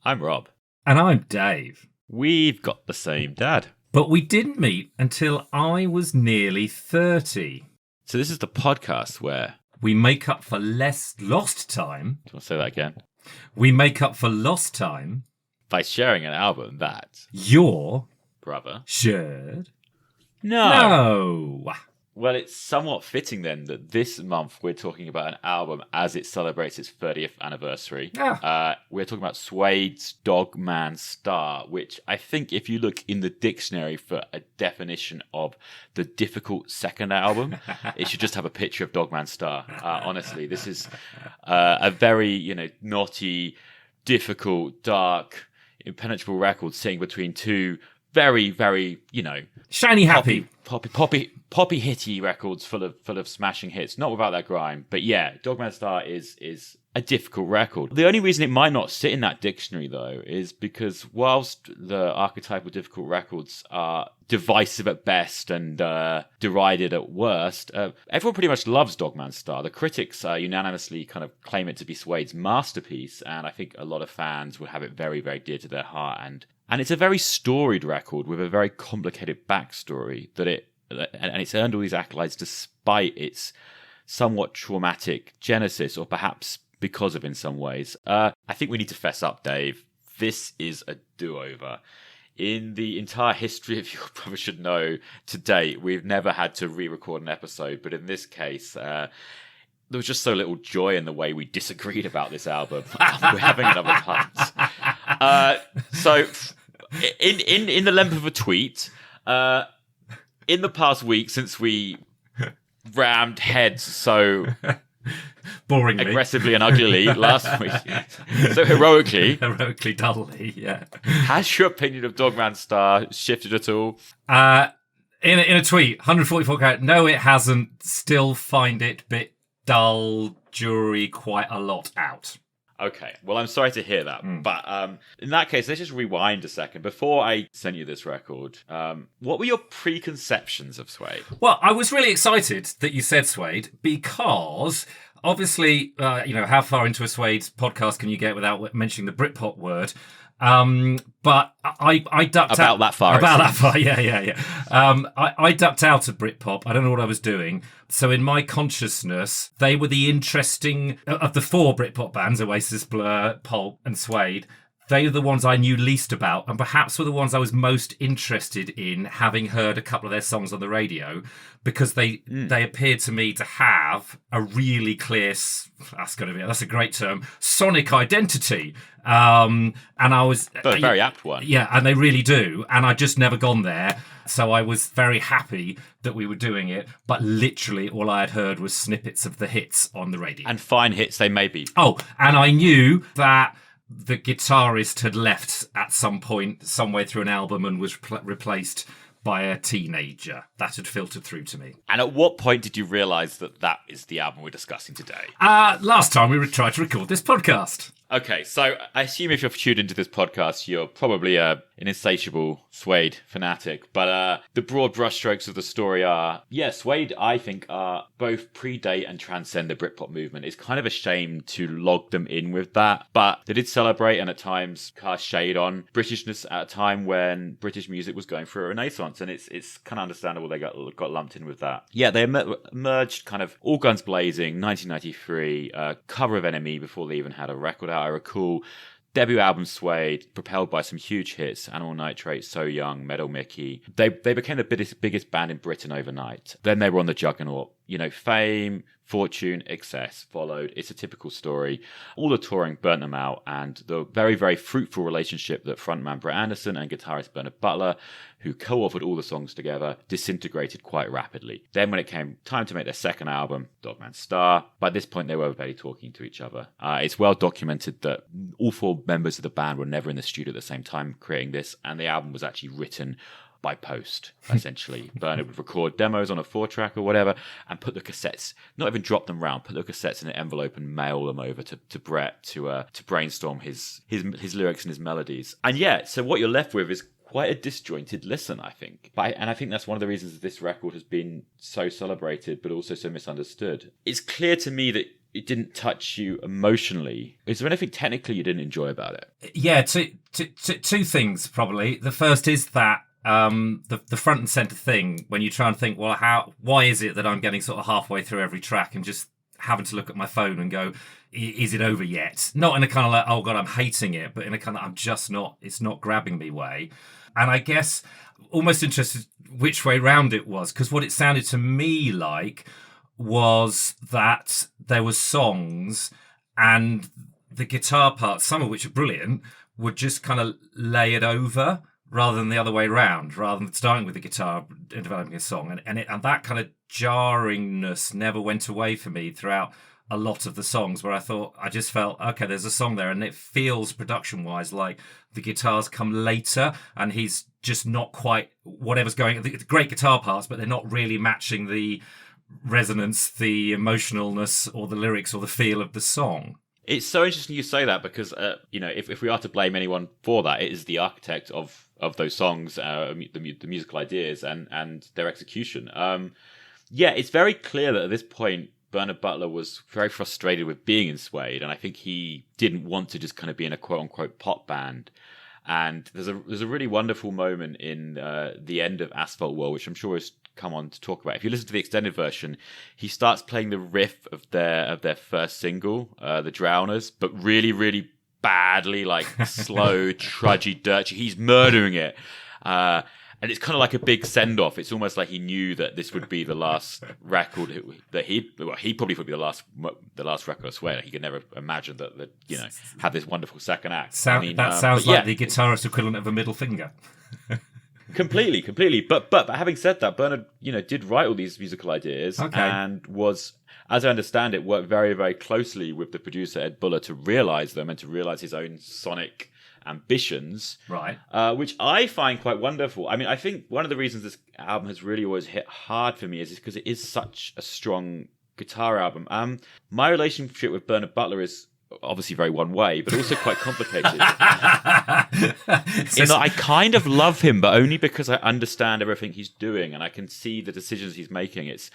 I'm Rob. And I'm Dave. We've got the same dad. But we didn't meet until I was nearly 30. So this is the podcast where... we make up for lost time. Do you want to say that again? We make up for lost time. By sharing an album that... your... brother... shared... No. No. Well, it's somewhat fitting then that this month we're talking about an album as it celebrates its 30th anniversary. We're talking about Suede's Dog Man Star, which I think if you look in the dictionary for a definition of the difficult second album, it should just have a picture of Dog Man Star. Honestly, this is a very, naughty, difficult, dark, impenetrable record sitting between two very, very, shiny happy poppy hitty records full of smashing hits. Not without that grime, but yeah, Dogman Star is a difficult record. The only reason it might not sit in that dictionary though is because whilst the archetypal difficult records are divisive at best and derided at worst, everyone pretty much loves Dogman Star. The critics unanimously kind of claim it to be Suede's masterpiece, and I think a lot of fans will have it very, very dear to their heart. And it's a very storied record with a very complicated backstory and it's earned all these accolades despite its somewhat traumatic genesis, or perhaps because of in some ways. I think we need to fess up, Dave. This is a do-over. In the entire history of Your Brother Should Know to date, we've never had to re-record an episode, but in this case, there was just so little joy in the way we disagreed about this album. We're having another punt. So, in the length of a tweet, in the past week since we rammed heads so boringly, aggressively and uglily last week, so heroically, dully, yeah. Has your opinion of Dogman Star shifted at all? In a tweet, 144 characters. No, it hasn't. Still find it bit dull, jury quite a lot out. Okay, well, I'm sorry to hear that, but in that case, let's just rewind a second. Before I sent you this record, what were your preconceptions of Suede? Well, I was really excited that you said Suede because, obviously, how far into a Suede podcast can you get without mentioning the Britpop word? But I ducked out. That far, yeah. I ducked out of Britpop. I don't know what I was doing. So in my consciousness, they were the interesting of the four Britpop bands: Oasis, Blur, Pulp, and Suede. They were the ones I knew least about, and perhaps were the ones I was most interested in, having heard a couple of their songs on the radio, because they appeared to me to have a really clear, that's a great term, sonic identity. And I was... a very apt one. Yeah, and they really do. And I'd just never gone there. So I was very happy that we were doing it. But literally all I had heard was snippets of the hits on the radio. And fine hits they may be. Oh, and I knew that the guitarist had left at some point, somewhere through an album, and was replaced by a teenager. That had filtered through to me. And at what point did you realise that is the album we're discussing today? Last time we tried to record this podcast. Okay, so I assume if you're tuned into this podcast, you're probably an insatiable Suede fanatic. But the broad brushstrokes of the story are, Suede, I think, are both predate and transcend the Britpop movement. It's kind of a shame to log them in with that. But they did celebrate and at times cast shade on Britishness at a time when British music was going through a renaissance. And it's kind of understandable they got lumped in with that. Yeah, they emerged kind of all guns blazing, 1993, cover of Enemy before they even had a record out. I recall debut album Suede, propelled by some huge hits, Animal Nitrate, So Young, Metal Mickey. They became the biggest band in Britain overnight. Then they were on the juggernaut. Fame, fortune, excess followed. It's a typical story. All the touring burnt them out, and the very, very fruitful relationship that frontman Brett Anderson and guitarist Bernard Butler, who co-authored all the songs together, disintegrated quite rapidly. Then when it came time to make their second album, Dogman Star, by this point they were barely talking to each other. It's well documented that all four members of the band were never in the studio at the same time creating this, and the album was actually written by post, essentially. Bernard would record demos on a 4-track or whatever and put the cassettes, not even drop them round, put the cassettes in an envelope and mail them over to Brett to brainstorm his lyrics and his melodies. And so what you're left with is quite a disjointed listen, I think. And I think that's one of the reasons that this record has been so celebrated but also so misunderstood. It's clear to me that it didn't touch you emotionally. Is there anything technically you didn't enjoy about it? Yeah, two things probably. The first is that the front and center thing when you try and think, well, why is it that I'm getting sort of halfway through every track and just having to look at my phone and go, is it over yet? Not in a kind of like, oh God, I'm hating it, but in a kind of, it's not grabbing me way. And I guess almost interested which way round it was, because what it sounded to me like was that there were songs and the guitar parts, some of which are brilliant, would just kind of lay it over rather than the other way around, rather than starting with the guitar and developing a song. And that kind of jarringness never went away for me throughout a lot of the songs, where I just felt, okay, there's a song there, and it feels production-wise like the guitars come later, and he's just not quite whatever's going. The great guitar parts, but they're not really matching the resonance, the emotionalness, or the lyrics, or the feel of the song. It's so interesting you say that, because if we are to blame anyone for that, it is the architect of those songs, the musical ideas and their execution. It's very clear that at this point Bernard Butler was very frustrated with being in Suede, and I think he didn't want to just kind of be in a quote-unquote pop band. And there's a really wonderful moment in the end of Asphalt World, which I'm sure is come on to talk about. If you listen to the extended version, he starts playing the riff of their first single, The Drowners, but really, really badly, like slow, trudgy, dirty. He's murdering it. And it's kind of like a big send-off. It's almost like he knew that this would be the last record that he probably would be the last record of Suede. He could never imagine that have this wonderful second act. That sounds like the guitarist equivalent of a middle finger. Completely. But having said that, Bernard, did write all these musical ideas, and was, as I understand it, worked very, very closely with the producer Ed Buller to realize them and to realize his own sonic ambitions, right? Which I find quite wonderful. I mean, I think one of the reasons this album has really always hit hard for me is because it is such a strong guitar album. My relationship with Bernard Butler is obviously very one way, but also quite complicated. In that I kind of love him, but only because I understand everything he's doing and I can see the decisions he's making. It's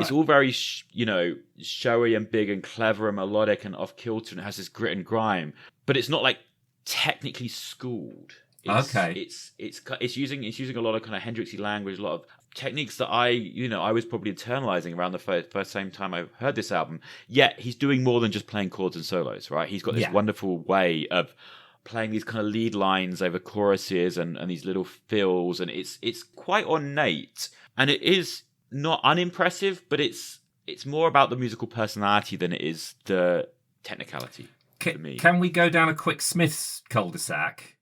all very showy and big and clever and melodic and off kilter, and it has this grit and grime, but it's not like technically schooled. It's using a lot of kind of Hendrixy language, a lot of techniques that I was probably internalizing around the first same time I heard this album. Yet he's doing more than just playing chords and solos, right? He's got this wonderful way of playing these kind of lead lines over choruses and these little fills, and it's quite ornate, and it is not unimpressive, but it's more about the musical personality than it is the technicality. Can we go down a quick Smith's cul-de-sac?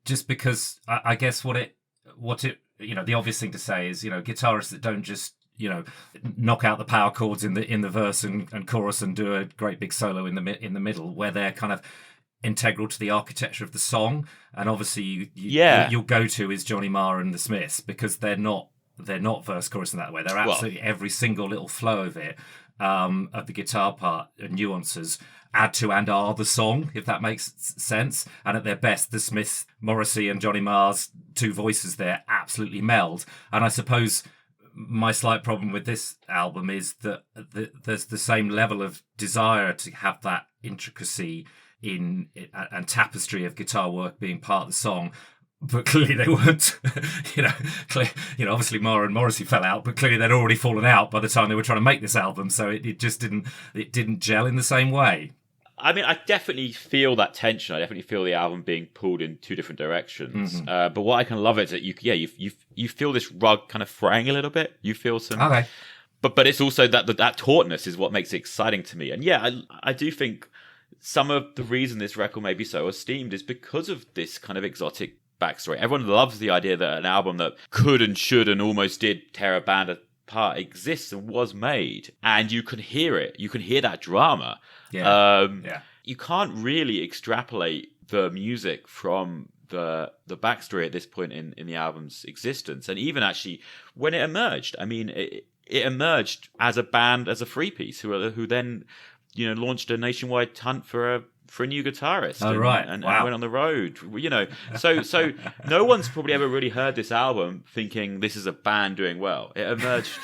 Just because I guess what it the obvious thing to say is guitarists that don't just knock out the power chords in the verse and chorus and do a great big solo in the middle, where they're kind of integral to the architecture of the song. And obviously your go-to is Johnny Marr and the Smiths, because they're not verse chorus in that way. They're absolutely every single little flow of it, of the guitar part and nuances add to and are the song, if that makes sense. And at their best, the Smiths, Morrissey and Johnny Marr's two voices there absolutely meld. And I suppose my slight problem with this album is that there's the same level of desire to have that intricacy in and tapestry of guitar work being part of the song. But clearly they weren't, obviously Marr and Morrissey fell out, but clearly they'd already fallen out by the time they were trying to make this album. So it just didn't gel in the same way. I mean, I definitely feel that tension. I definitely feel the album being pulled in two different directions. Mm-hmm. But what I can love is that you feel this rug kind of fraying a little bit. You feel some, but it's also that tautness is what makes it exciting to me. And I do think some of the reason this record may be so esteemed is because of this kind of exotic backstory. Everyone loves the idea that an album that could and should and almost did tear a band apart exists and was made, and you can hear it. You can hear that drama. You can't really extrapolate the music from the backstory at this point in the album's existence, and even actually when it emerged. I mean, it emerged as a band, as a three piece, who then launched a nationwide hunt for a new guitarist. And went on the road. So no one's probably ever really heard this album thinking this is a band doing well. It emerged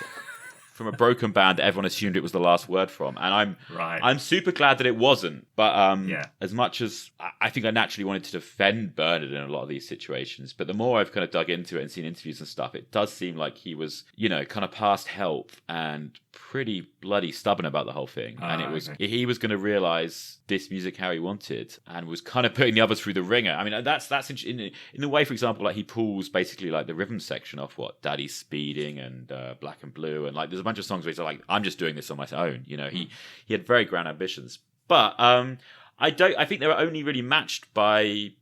from a broken band that everyone assumed it was the last word from. And I'm super glad that it wasn't. But as much as I think I naturally wanted to defend Bernard in a lot of these situations, but the more I've kind of dug into it and seen interviews and stuff, it does seem like he was, kind of past help and pretty bloody stubborn about the whole thing. And it was he was going to realize this music how he wanted, and was kind of putting the others through the ringer. I mean, that's in the way, for example, like he pulls basically like the rhythm section off what Daddy's Speeding and Black and Blue, and like there's a bunch of songs where he's like, I'm just doing this on my own. He had very grand ambitions, but I think they were only really matched by,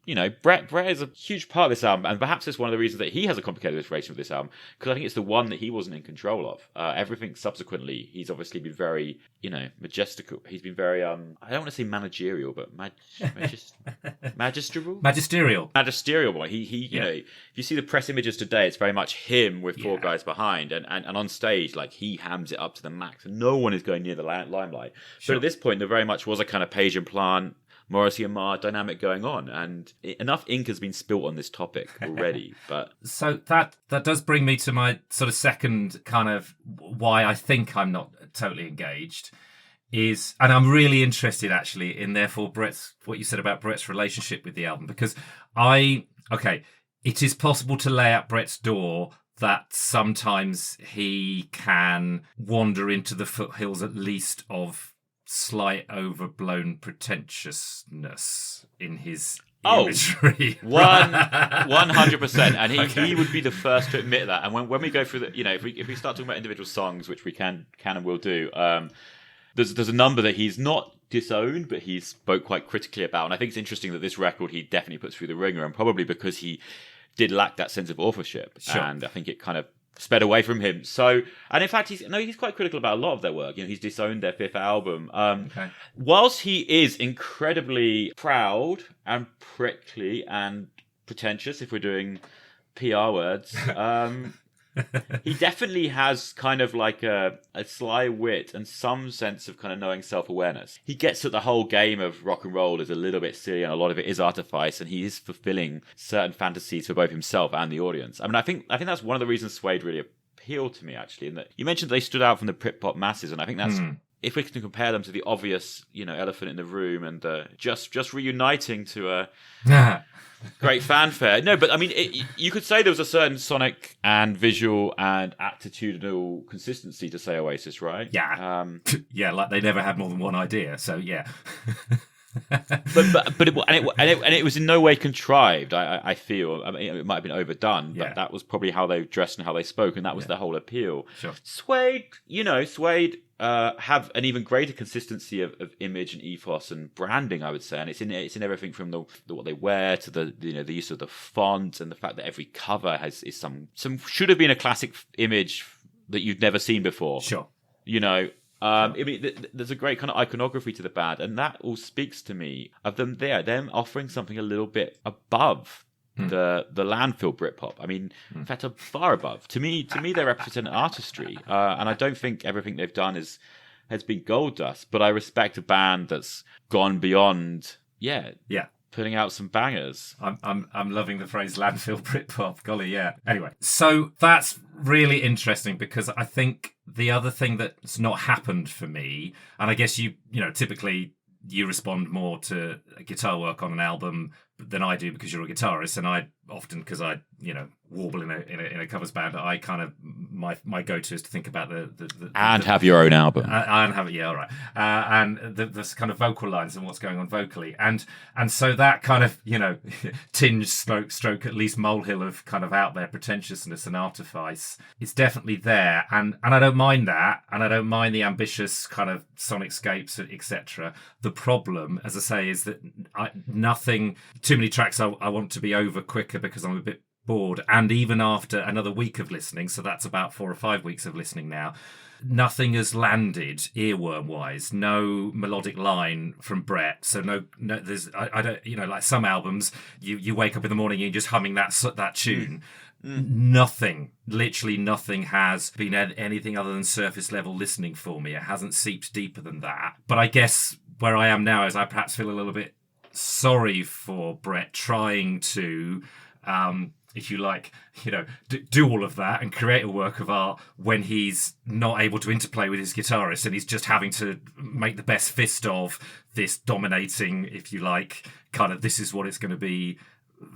Brett. Brett is a huge part of this album, and perhaps it's one of the reasons that he has a complicated relationship with this album, because I think it's the one that he wasn't in control of. Everything subsequently, he's obviously been very, majestical. He's been very, I don't want to say managerial, but magisterial. Magisterial boy. If you see the press images today, it's very much him with four guys behind, and on stage, like he hams it up to the max, and no one is going near the limelight. Sure. But at this point, there very much was a kind of Page and Plant, Morrissey and Marr dynamic going on, and enough ink has been spilt on this topic already. But so that does bring me to my sort of second kind of why I think I'm not totally engaged is, and I'm really interested actually in therefore what you said about Brett's relationship with the album, because it is possible to lay out Brett's door that sometimes he can wander into the foothills at least of slight overblown pretentiousness in his imagery. 100%, and he would be the first to admit that. And when we go through the, if we start talking about individual songs, which we can and will do, there's a number that he's not disowned, but he spoke quite critically about. And I think it's interesting that this record he definitely puts through the ringer, and probably because he did lack that sense of authorship. Sure. And I think it kind of sped away from him. So, and in fact, he's quite critical about a lot of their work. He's disowned their fifth album. Whilst he is incredibly proud and prickly and pretentious, if we're doing PR words, he definitely has kind of like a sly wit and some sense of kind of knowing self-awareness. He gets that the whole game of rock and roll is a little bit silly, and a lot of it is artifice, and he is fulfilling certain fantasies for both himself and the audience. I mean, I think that's one of the reasons Suede really appealed to me, actually. In that you mentioned they stood out from the Britpop masses, and I think that's if we can compare them to the obvious, elephant in the room, and just reuniting to a great fanfare. No, but I mean, you could say there was a certain sonic and visual and attitudinal consistency to, say, Oasis, right? Yeah. Yeah, like they never had more than one idea, so yeah. but it was in no way contrived. I feel. I mean, it might have been overdone, but that was probably how they dressed and how they spoke, and that was the whole appeal. Sure. Suede, have an even greater consistency of image and ethos and branding, I would say, and it's in everything from the what they wear to the use of the font, and the fact that every cover is some should have been a classic image that you'd never seen before. Sure. I mean, there's a great kind of iconography to the band, and that all speaks to me of them offering something a little bit above the landfill Britpop. I mean, in fact, far above. To me, they represent artistry, and I don't think everything they've done has been gold dust. But I respect a band that's gone beyond, putting out some bangers. I'm loving the phrase landfill Britpop. Golly, yeah. Anyway, so that's really interesting, because I think the other thing that's not happened for me, and I guess you typically you respond more to guitar work on an album than I do because you're a guitarist, and I often, because I warble in a covers band, I kind of my go-to is to think about the have your own album and have it, all right, and the kind of vocal lines and what's going on vocally, and so that kind of tinge stroke at least molehill of kind of out there pretentiousness and artifice, it's definitely there, and I don't mind that, and I don't mind the ambitious kind of sonicscapes, etc. The problem, as I say, is that too many tracks I want to be over quicker because I'm a bit bored, and even after another week of listening, so that's about 4 or 5 weeks of listening now, nothing has landed earworm wise. No melodic line from Brett, so no there's I don't like some albums you wake up in the morning and you're just humming that tune. Nothing, literally nothing has been anything other than surface level listening for me. It hasn't seeped deeper than that. But I guess where I am now is I perhaps feel a little bit sorry for Brett trying to if you like, do all of that and create a work of art when he's not able to interplay with his guitarist and he's just having to make the best fist of this dominating, if you like, kind of this is what it's going to be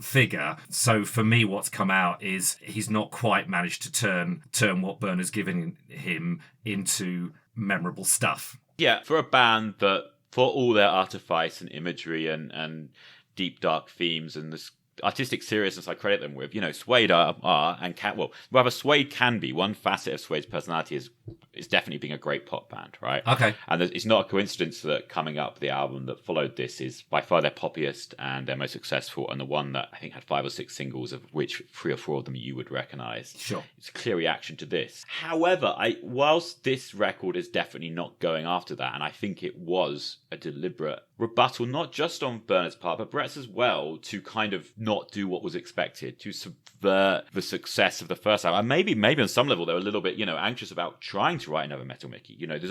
figure. So for me, what's come out is he's not quite managed to turn what Burner's given him into memorable stuff. Yeah, for a band that, for all their artifice and imagery and deep dark themes and this artistic seriousness I credit them with, Suede are and can, well, rather Suede can be, one facet of Suede's personality is definitely being a great pop band, right? Okay. And it's not a coincidence that coming up, the album that followed this is by far their poppiest and their most successful, and the one that I think had 5 or 6 singles, of which 3 or 4 of them you would recognise. Sure. It's a clear reaction to this. However, whilst this record is definitely not going after that, and I think it was a deliberate rebuttal, not just on Burner's part, but Brett's as well, to kind of not do what was expected, to subvert the success of the first album. And maybe on some level they were a little bit, anxious about trying to write another Metal Mickey. There's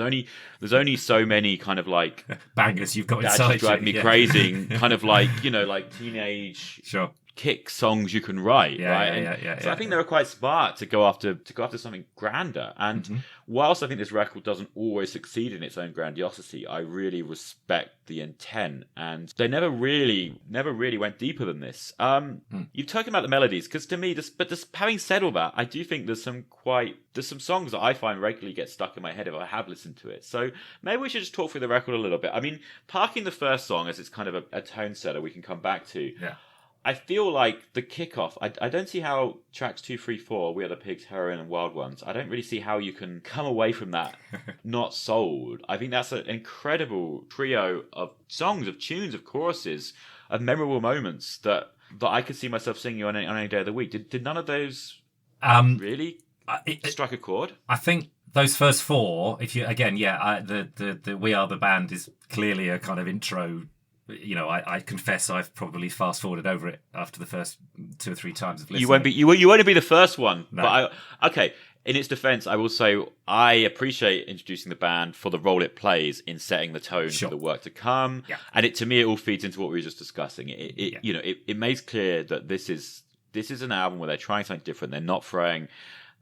only so many kind of like bangers you've got that inside just drive me crazy, kind of like like teenage sure kick songs you can write, right? So I think they were quite smart to go after something grander. And whilst I think this record doesn't always succeed in its own grandiosity, I really respect the intent, and they never really went deeper than this. You're talking about the melodies, because to me, having said all that, I do think there's some songs that I find regularly get stuck in my head if I have listened to it. So maybe we should just talk through the record a little bit. I mean, parking the first song as it's kind of a tone setter we can come back to. Yeah. I feel like the kickoff, I don't see how tracks 2, 3, 4, We Are the Pigs, Heroin and Wild Ones, I don't really see how you can come away from that not sold. I think that's an incredible trio of songs, of tunes, of choruses, of memorable moments that I could see myself singing on any day of the week. Did none of those really strike a chord? I think those first 4, if you, again, the We Are the Band is clearly a kind of intro. I confess I've probably fast forwarded over it after the first 2 or 3 times of listening. You won't be the first one. No. But okay. In its defense, I will say I appreciate introducing the band for the role it plays in setting the tone Sure. for the work to come. Yeah. And to me, it all feeds into what we were just discussing. It makes clear that this is an album where they're trying something different. They're not throwing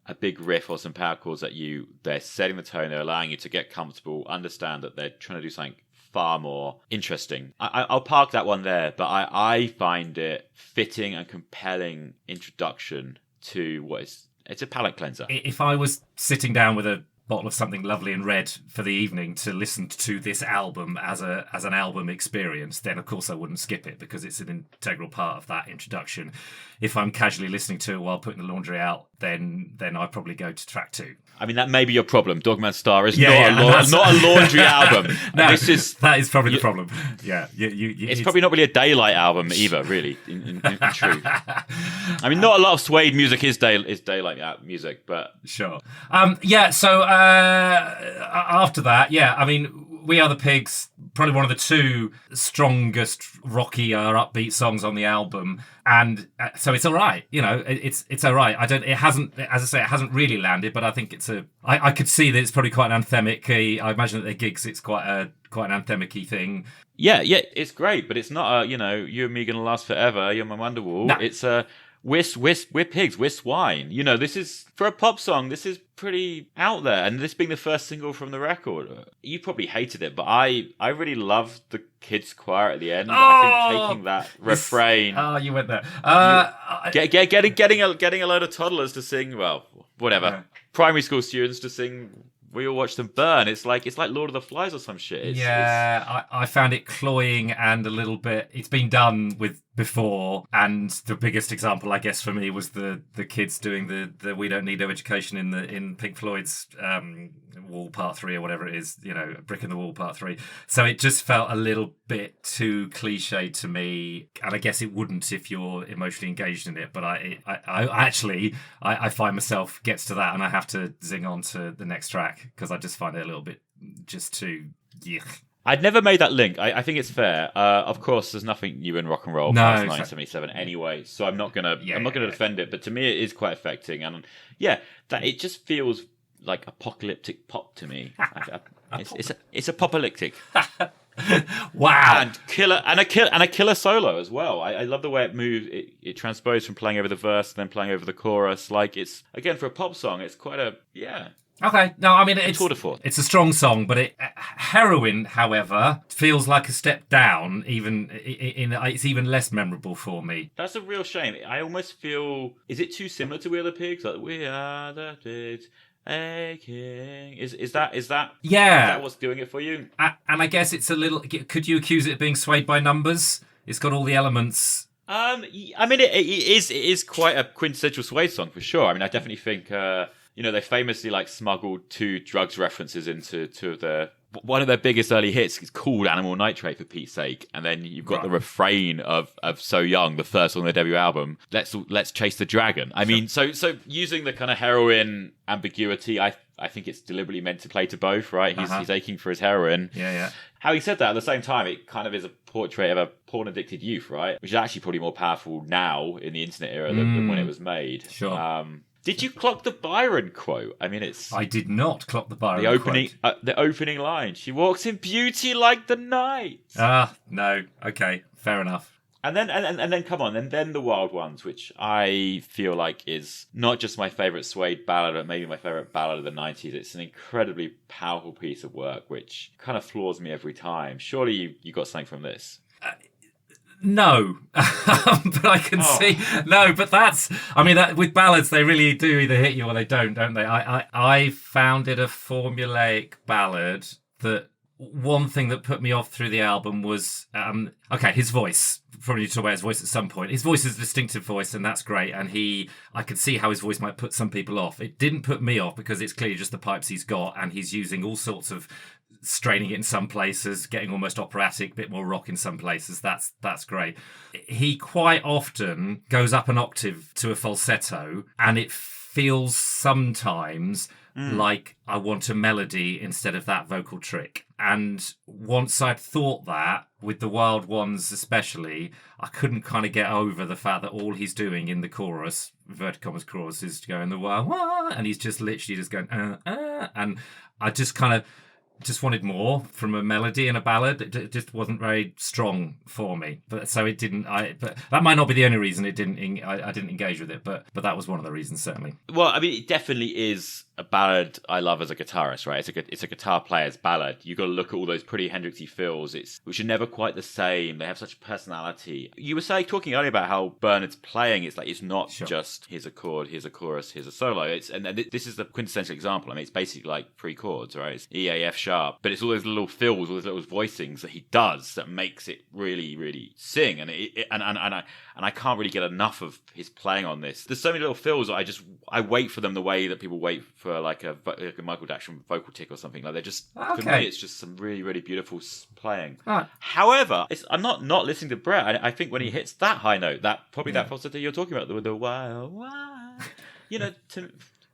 a big riff or some power chords at you. They're setting the tone. They're allowing you to get comfortable, understand that they're trying to do something far more interesting. I'll park that one there, but I find it fitting and compelling introduction to it's a palate cleanser. If I was sitting down with a bottle of something lovely and red for the evening to listen to this album as an album experience, then of course I wouldn't skip it because it's an integral part of that introduction. If I'm casually listening to it while putting the laundry out, then I'd probably go to track 2. I mean, that may be your problem. Dogman Star is not a laundry album. No, that is probably the problem. Yeah, it's probably not really a daylight album either, really, in truth. I mean, not a lot of Suede music is daylight music, but... Sure. So after that, I mean, We Are the Pigs, probably one of the 2 strongest, rockier, upbeat songs on the album. And so it's all right, it's all right. It hasn't really landed, but I think I could see that it's probably quite an anthemic. I imagine at their gigs, it's quite an anthemic-y thing. Yeah, it's great, but it's not you and me gonna last forever. You're my Wonderwall. No. It's we're pigs, we're swine. This is, for a pop song, this is pretty out there. And this being the first single from the record, you probably hated it, but I really loved the kids' choir at the end. I think taking that refrain. Oh, you went there. Getting a load of toddlers to sing, well, whatever. Yeah. Primary school students to sing We All Watch Them Burn. It's like Lord of the Flies or some shit. I found it cloying and a little bit... It's been done with before, and the biggest example, I guess, for me was the kids doing the We Don't Need No Education in Pink Floyd's Wall Part 3 or whatever it is, Brick in the Wall Part 3. So it just felt a little bit too cliche to me, and I guess it wouldn't if you're emotionally engaged in it, but I actually find myself gets to that and I have to zing on to the next track because I just find it a little bit just too yuck. I'd never made that link. I think it's fair. Of course, there's nothing new in rock and roll past 1977 anyway, so I'm not gonna defend it. But to me, it is quite affecting, and that it just feels like apocalyptic pop to me. It's apocalyptic. Wow. And a killer solo as well. I love the way it moves. It transposed from playing over the verse and then playing over the chorus. Like, it's, again, for a pop song, it's quite a, yeah. Okay, no, I mean, it's Tour de force. It's a strong song, but Heroin, however, feels like a step down. It's even less memorable for me. That's a real shame. I almost feel, is it too similar to We Are the Pigs? Like, we are the pigs aching. Is that Yeah, is that what's doing it for you? And I guess it's a little. Could you accuse it of being swayed by numbers? It's got all the elements. I mean, it is quite a quintessential Suede song for sure. I mean, I definitely think. They famously smuggled 2 drugs references into 2 of their. One of their biggest early hits is called Animal Nitrate, for Pete's sake, and then you've got the refrain of So Young, the first on their debut album. Let's chase the dragon. I mean, so using the kind of heroin ambiguity, I think it's deliberately meant to play to both, right? He's aching for his heroin. Yeah. Having said that, at the same time, it kind of is a portrait of a porn-addicted youth, right? Which is actually probably more powerful now in the internet era than when it was made. Sure. Did you clock the Byron quote? I mean, I did not clock the Byron quote. The opening line. She walks in beauty like the night. No. Okay, fair enough. And then come on, and then The Wild Ones, which I feel like is not just my favourite Suede ballad, but maybe my favourite ballad of the 90s. It's an incredibly powerful piece of work, which kind of floors me every time. Surely you got something from this. No, but I can see. No, but that with ballads, they really do either hit you or they don't they? I found it a formulaic ballad. That one thing that put me off through the album was his voice. Probably need to talk about his voice at some point. His voice is a distinctive voice, and that's great. And I could see how his voice might put some people off. It didn't put me off because it's clearly just the pipes he's got, and he's using all sorts of. Straining it in some places, getting almost operatic, a bit more rock in some places. That's great. He quite often goes up an octave to a falsetto, and it feels sometimes like I want a melody instead of that vocal trick. And once I'd thought that, with the Wild Ones especially, I couldn't kind of get over the fact that all he's doing in the chorus, inverted commas chorus, is going the wah, wah, and he's just literally just going, and I just kind of wanted more from a melody and a ballad. It just wasn't very strong for me. But so it didn't. But that might not be the only reason it didn't. I didn't engage with it. But that was one of the reasons, certainly. Well, I mean, it definitely is a ballad I love as a guitarist, right? It's a guitar player's ballad. You got to look at all those pretty Hendrixy fills. Which are never quite the same. They have such personality. You were talking earlier about how Bernard's playing. It's like it's not just here's a chord, here's a chorus, here's a solo. And this is the quintessential example. I mean, it's basically like 3 chords, right? It's E, A, F sharp, but it's all those little fills, all those little voicings that he does that makes it really, really sing. And I can't really get enough of his playing on this. There's so many little fills that I wait for them the way that people wait for like a Michael Jackson vocal tick or something. Like they're just for me, it's just some really, really beautiful playing. However, I'm not listening to Brett. I think when he hits that high note, that falsetto you're talking about, the wild,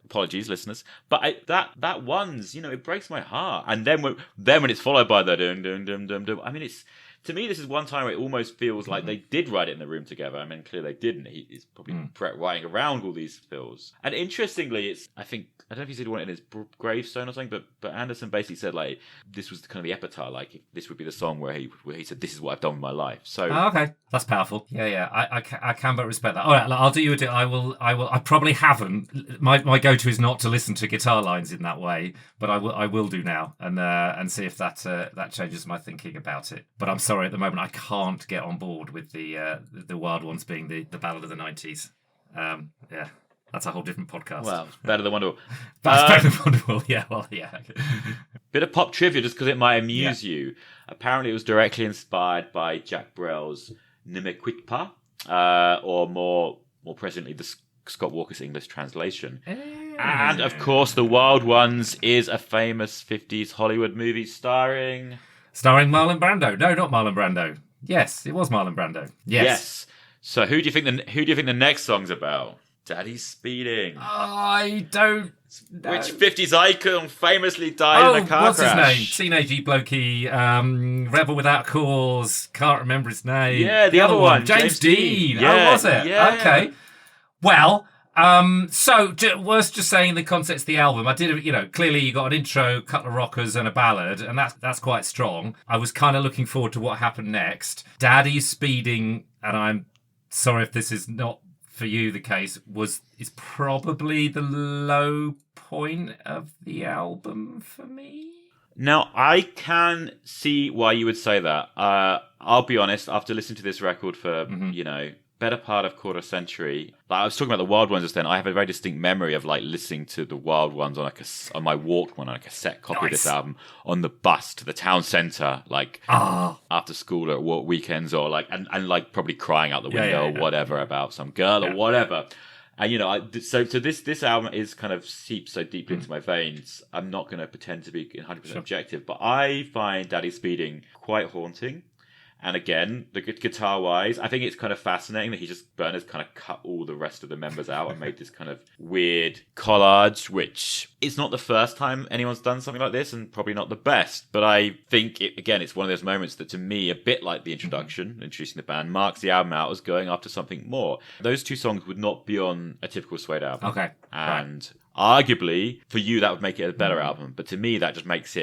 apologies, listeners, but that one's, it breaks my heart. And then when it's followed by the dum dum dum dum dum, I mean, it's. To me, this is one time where it almost feels like they did write it in the room together. I mean, clearly they didn't. It's probably Brett writing around all these fills. And interestingly, I don't know if he said he wanted it in his gravestone or something, but Anderson basically said like this was kind of the epitaph. Like this would be the song where he said, "This is what I've done with my life." So okay, that's powerful. Yeah. I can but respect that. All right, I'll do you a deal. I will. I probably haven't. My go-to is not to listen to guitar lines in that way, but I will do now and see if that changes my thinking about it. But I'm sorry, at the moment I can't get on board with the Wild Ones being the ballad of the 90s. That's a whole different podcast. Well, better than Wonderwall. That's better than Wonderwall. Yeah, well, yeah. Bit of pop trivia, just because it might amuse you. Apparently, it was directly inspired by Jack Brel's Nimekitpa, or more presently the Scott Walker's English translation. And of course, The Wild Ones is a famous 50s Hollywood movie starring Marlon Brando. No, not Marlon Brando. Yes, it was Marlon Brando. Yes. So who do you think the next song's about? Daddy's Speeding. I don't know. Which 50s icon famously died in a car crash? What's his name? Teenage blokey, Rebel Without Cause. Can't remember his name. Yeah, the other one. James Dean. Yeah, was it? Yeah. Okay. Well, Worth just saying the context of the album. I did, clearly you got an intro, a couple of rockers, and a ballad, and that's quite strong. I was kind of looking forward to what happened next. Daddy's Speeding, and I'm sorry if this is not for you the case, is probably the low point of the album for me. Now, I can see why you would say that. I'll be honest, after listening to this record for, better part of quarter century, like I was talking about the Wild Ones just then, I have a very distinct memory of like listening to the Wild Ones on on my Walkman, on a cassette copy of this album, on the bus to the town centre, like after school or weekends, or like, and like probably crying out the window or whatever about some girl or whatever. And so this album is kind of seeped so deeply into my veins. I'm not going to pretend to be 100% objective, but I find Daddy Speeding quite haunting. And again, the guitar-wise, I think it's kind of fascinating that Bernard's kind of cut all the rest of the members out and made this kind of weird collage, which it's not the first time anyone's done something like this, and probably not the best. But I think, it's one of those moments that, to me, a bit like the introducing the band, marks the album out as going after something more. Those two songs would not be on a typical Suede album. Okay. And arguably, for you, that would make it a better album. But to me, that just makes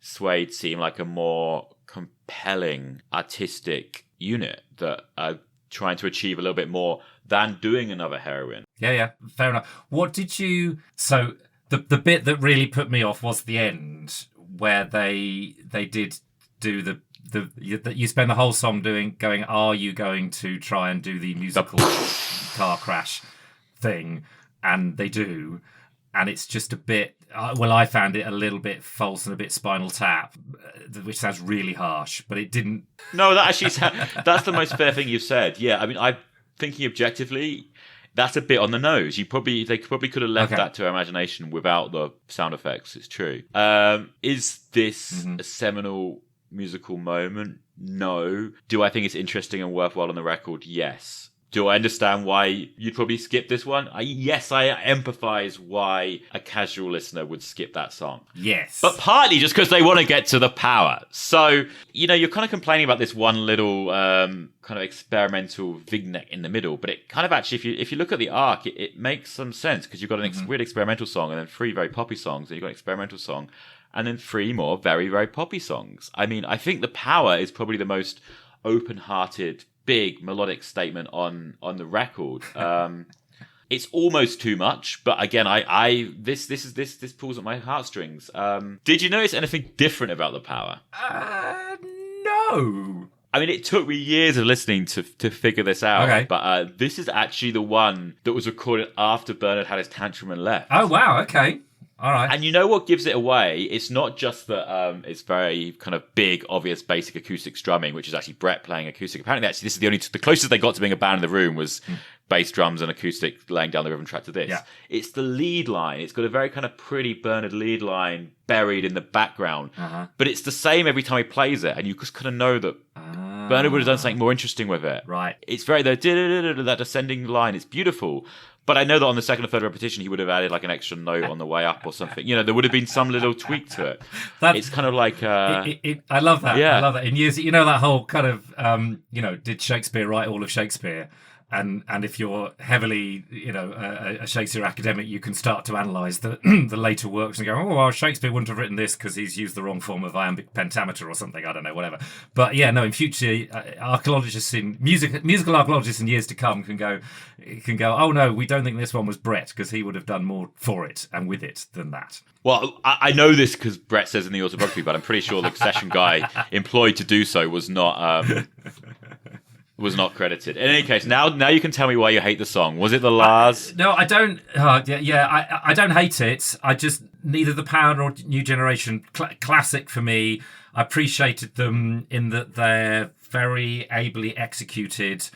Suede seem like a more compelling artistic unit that are trying to achieve a little bit more than doing another Heroin. Yeah, fair enough. What did you... So the bit that really put me off was the end, where they did do you spend the whole song going, are you going to try and do the musical car crash thing? And they do. And it's just a bit... I found it a little bit false and a bit Spinal Tap, which sounds really harsh, but it didn't... No, that's the most fair thing you've said. Yeah, I mean, I'm thinking objectively, that's a bit on the nose. They probably could have left that to our imagination without the sound effects. It's true. Is this a seminal musical moment? No. Do I think it's interesting and worthwhile on the record? Yes. Do I understand why you'd probably skip this one? Yes, I empathise why a casual listener would skip that song. Yes. But partly just because they want to get to the power. So, you're kind of complaining about this one little kind of experimental vignette in the middle. But it kind of actually, if you look at the arc, it makes some sense, because you've got an weird experimental song, and then 3 very poppy songs, and you've got an experimental song, and then 3 more very, very poppy songs. I mean, I think the power is probably the most open-hearted, big melodic statement on the record. It's almost too much, but again, this pulls at my heartstrings. Did you notice anything different about the power? No. I mean, it took me years of listening to figure this out, but this is actually the one that was recorded after Bernard had his tantrum and left. Oh wow, okay. All right. And you know what gives it away? It's not just that it's very kind of big, obvious, basic acoustic strumming, which is actually Brett playing acoustic. Apparently, actually, this is the closest they got to being a band in the room was bass drums and acoustic laying down the rhythm track to this. Yeah. It's the lead line. It's got a very kind of pretty Bernard lead line buried in the background. But it's the same every time he plays it, and you just kind of know that Bernard would have done something more interesting with it. Right. It's very, that descending line. It's beautiful. But I know that on the second or third repetition, he would have added like an extra note on the way up or something. There would have been some little tweak to it. It's kind of like... I love that. Yeah. I love that. In years, that whole kind of, did Shakespeare write all of Shakespeare? And if you're heavily, a Shakespeare academic, you can start to analyse the later works and go, oh, well, Shakespeare wouldn't have written this because he's used the wrong form of iambic pentameter or something. I don't know, whatever. But yeah, no, in future, musical archaeologists in years to come can go, oh no, we don't think this one was Brett because he would have done more for it and with it than that. Well, I know this because Brett says in the autobiography, but I'm pretty sure the session guy employed to do so was not... was not credited. In any case, now you can tell me why you hate the song. Was it the Lars? No, I don't. I don't hate it. I just neither the Power nor New Generation classic for me. I appreciated them in that they're very ably executed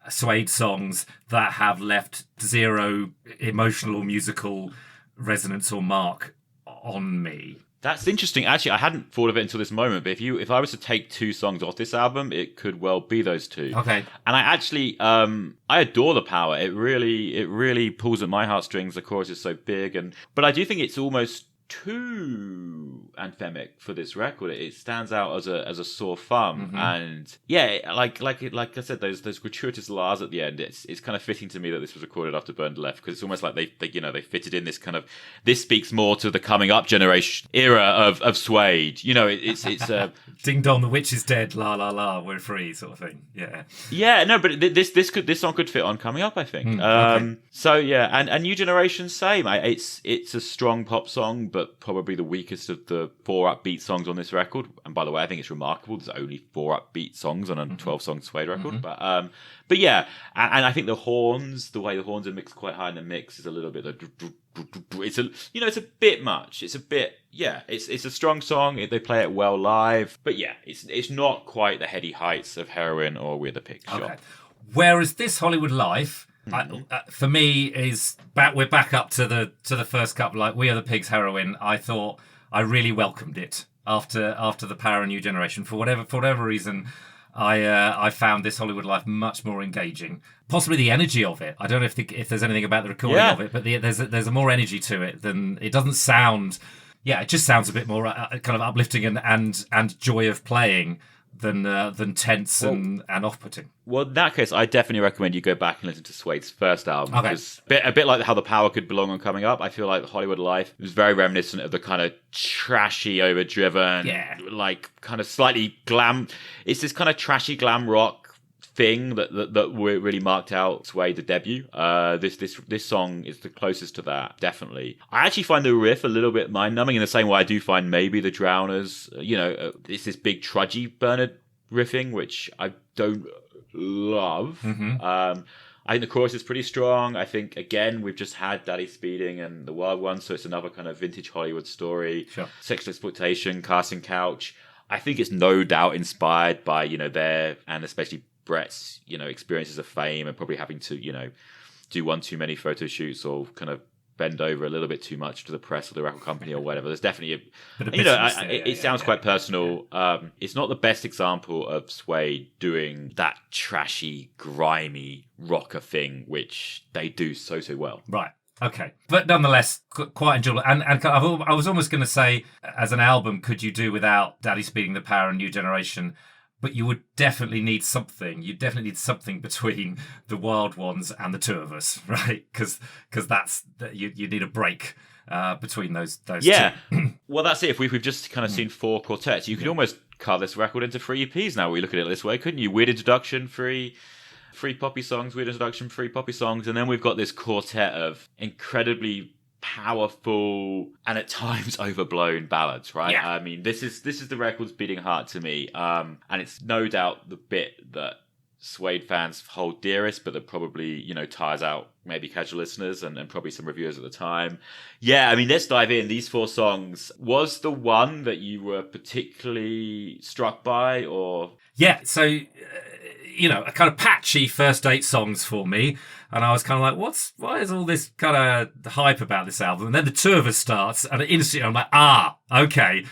Suede songs that have left zero emotional or musical resonance or mark on me. That's interesting. Actually, I hadn't thought of it until this moment. But if I was to take 2 songs off this album, it could well be those 2. Okay. And I actually, I adore the power. It really pulls at my heartstrings. The chorus is so big, but I do think it's almost too anthemic for this record. It stands out as a sore thumb, and yeah, like I said, those gratuitous lars at the end. It's kind of fitting to me that this was recorded after Burned left, because it's almost like they fitted in this kind of, this speaks more to the coming up generation era of Suede. It's ding dong, the witch is dead, la la la, we're free, sort of thing. Yeah, no, but this song could fit on coming up, I think. Okay. So yeah, and New Generation, same. It's a strong pop song, but probably the weakest of the 4 upbeat songs on this record. And by the way, I think it's remarkable there's only 4 upbeat songs on a 12-song Suede record. But yeah, and I think the way the horns are mixed quite high in the mix is a little bit. It's a bit much. It's a strong song. They play it well live, but yeah, it's not quite the heady heights of Heroin or We're the Pig Shop. Okay. Whereas this Hollywood Life, for me, we're back up to the first couple, like We Are the Pigs, Heroin. I thought I really welcomed it after the Power and New Generation. For whatever reason, I found this Hollywood Life much more engaging. Possibly the energy of it. I don't know if there's anything about the recording of it, but there's a more energy to it than it doesn't sound. Yeah, it just sounds a bit more kind of uplifting and joy of playing than tense and off-putting. Well, in that case, I definitely recommend you go back and listen to Suede's first album. Okay. Because a bit like how The Power could belong on Coming Up, I feel like Hollywood Life was very reminiscent of the kind of trashy, overdriven, like kind of slightly glam. It's this kind of trashy glam rock thing that really marked out Suede, the debut. This song is the closest to that, definitely. I actually find the riff a little bit mind-numbing in the same way I do find maybe the Drowners. It's this big trudgy Bernard riffing, which I don't love. I think the chorus is pretty strong. I think, again, we've just had Daddy Speeding and The Wild One, so it's another kind of vintage Hollywood story. Sure. Sexual exploitation, casting couch. I think it's no doubt inspired by, their, and especially Brett's, experiences of fame and probably having to, do one too many photo shoots or kind of bend over a little bit too much to the press or the record company or whatever. There's definitely it sounds quite personal. It's not the best example of Suede doing that trashy, grimy rocker thing, which they do so well. Right. Okay, but nonetheless, quite enjoyable. And I was almost going to say, as an album, could you do without Daddy Speeding, The Power, and New Generation? But you would definitely need something. You definitely need something between The Wild Ones and The Two of Us, right? Because that's you need a break between those two. Well, that's it. If we've just kind of seen 4 quartets, you could almost carve this record into 3 EPs now. We look at it this way, couldn't you? Weird Introduction, 3 poppy songs, Weird Introduction, 3 poppy songs, and then we've got this quartet of incredibly powerful and at times overblown ballads, right? Yeah. I mean, this is the record's beating heart to me, and it's no doubt the bit that Suede fans hold dearest, but that probably tires out maybe casual listeners and probably some reviewers at the time. Yeah, I mean, let's dive in. These 4 songs, was the one that you were particularly struck by, or? Yeah, so a kind of patchy first 8 songs for me. And I was kind of like, why is all this kind of hype about this album? And then The Two of Us starts, and instantly I'm like, okay,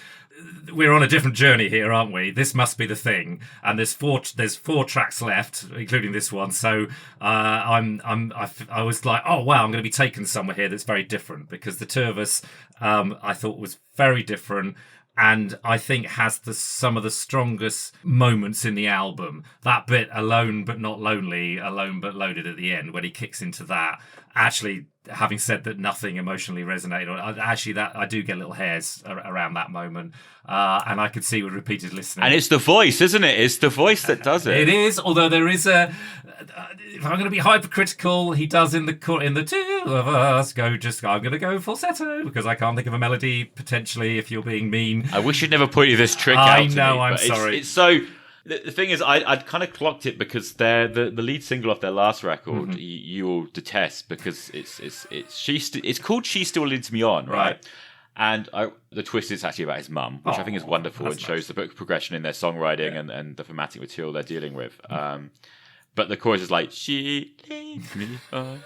we're on a different journey here, aren't we? This must be the thing. And there's 4 tracks left, including this one. So I was like, oh wow, I'm going to be taken somewhere here that's very different, because The Two of Us I thought was very different. And I think has some of the strongest moments in the album. That bit, Alone but not lonely, alone but loaded at the end, when he kicks into that. Actually, having said that nothing emotionally resonated, actually that I do get little hairs around that moment. And I could see with repeated listening. And it's the voice, isn't it? It's the voice that does it. It is, although there is if I'm going to be hypercritical, he does in the Two of Us I'm going to go falsetto, because I can't think of a melody, potentially, if you're being mean. I wish you'd never put this trick out I to know, me, I'm sorry. It's so... The thing is, I'd kind of clocked it, because the lead single off their last record, you will detest, because it's called She Still Leads Me On, right? And the twist is actually about his mum, which I think is wonderful and shows the book progression in their songwriting and the thematic material they're dealing with. But the chorus is like, she leads me on.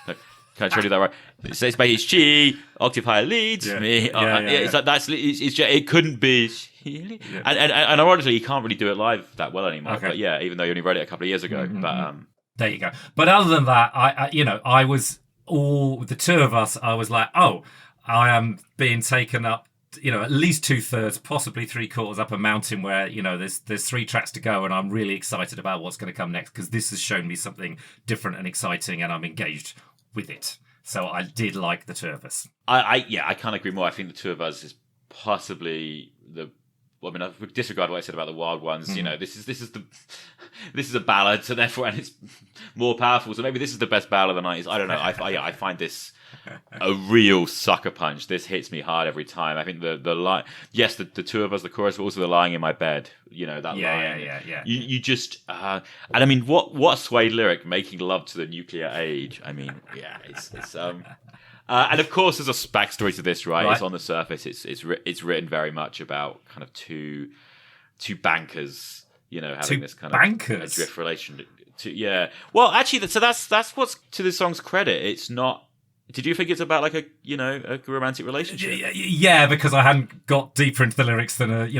Like, can I try to do that right? It's basically, she, octave higher, leads me on. It's like, it couldn't be... And ironically, he can't really do it live that well anymore. Okay. But yeah, even though he only wrote it a couple of years ago. But there you go. But other than that, I was all The Two of Us. I was like, oh, I am being taken up, at least 2/3, possibly 3/4 up a mountain where, there's 3 tracks to go, and I'm really excited about what's going to come next because this has shown me something different and exciting, and I'm engaged with it. So I did like the two of us. I can't agree more. I think the two of us is possibly I disregard what I said about the Wild Ones. This is a ballad, so therefore, and it's more powerful. So maybe this is the best ballad of the 90s. I don't know. I find this a real sucker punch. This hits me hard every time. I think the line, yes, the two of us, the chorus, but also the lying in my bed. That line. Yeah. You just and I mean, what a Suede lyric, making love to the nuclear age. I mean, yeah, it's and of course, there's a backstory to this, right? It's on the surface. It's written very much about kind of two bankers, having this kind of adrift relation. Well, actually, so that's what's to the song's credit. It's not. Did you think it's about like a romantic relationship? Yeah, because I hadn't got deeper into the lyrics than probably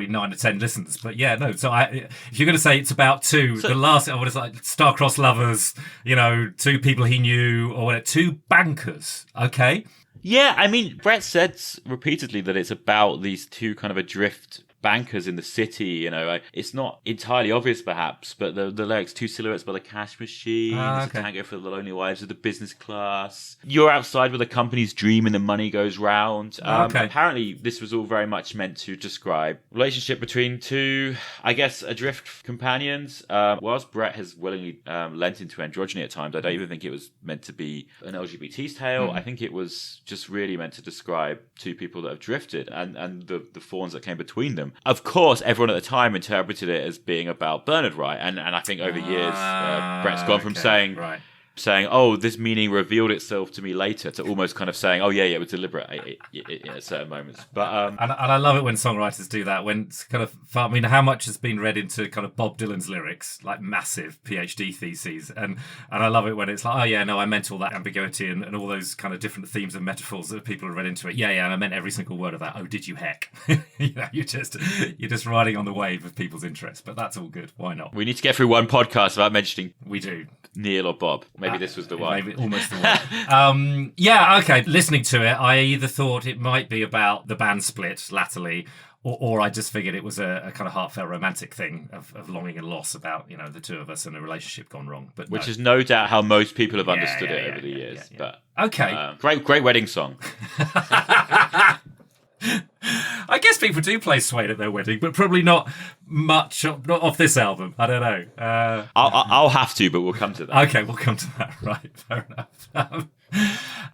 9 or 10 listens. But yeah, no. So if you're going to say it's about two, the last I was like star-crossed lovers, 2 people he knew, or 2 bankers. Okay. Yeah, I mean, Brett said repeatedly that it's about these 2 kind of adrift bankers in the city. It's not entirely obvious perhaps, but the lyrics, 2 silhouettes by the cash machine, a tango for the lonely wives of the business class, you're outside with a company's dream and the money goes round. Apparently this was all very much meant to describe relationship between 2, I guess, adrift companions. Whilst Brett has willingly lent into androgyny at times, I don't even think it was meant to be an LGBT tale. I think it was just really meant to describe 2 people that have drifted and the thorns that came between them. Of course, everyone at the time interpreted it as being about Bernard Wright, and I think over years, Brett's gone from saying, oh, this meaning revealed itself to me later, to almost kind of saying, oh yeah, it was deliberate at certain moments. But and I love it when songwriters do that. When it's kind of, I mean, how much has been read into kind of Bob Dylan's lyrics, like massive PhD theses, and I love it when it's like, oh yeah, no, I meant all that ambiguity and all those kind of different themes and metaphors that people have read into it. Yeah, and I meant every single word of that. Oh, did you heck? You're just riding on the wave of people's interest, but that's all good. Why not? We need to get through one podcast without mentioning. We do. Neil or Bob. Maybe this was the one. Maybe almost the one. Okay. Listening to it, I either thought it might be about the band split latterly, or I just figured it was a kind of heartfelt romantic thing of longing and loss about, the two of us and a relationship gone wrong. But which is no doubt how most people have understood it over the years. Yeah. But okay, great wedding song. I guess people do play Suede at their wedding, but probably not much, not off this album. I don't know. I'll have to, but we'll come to that. Okay, we'll come to that. Right, fair enough.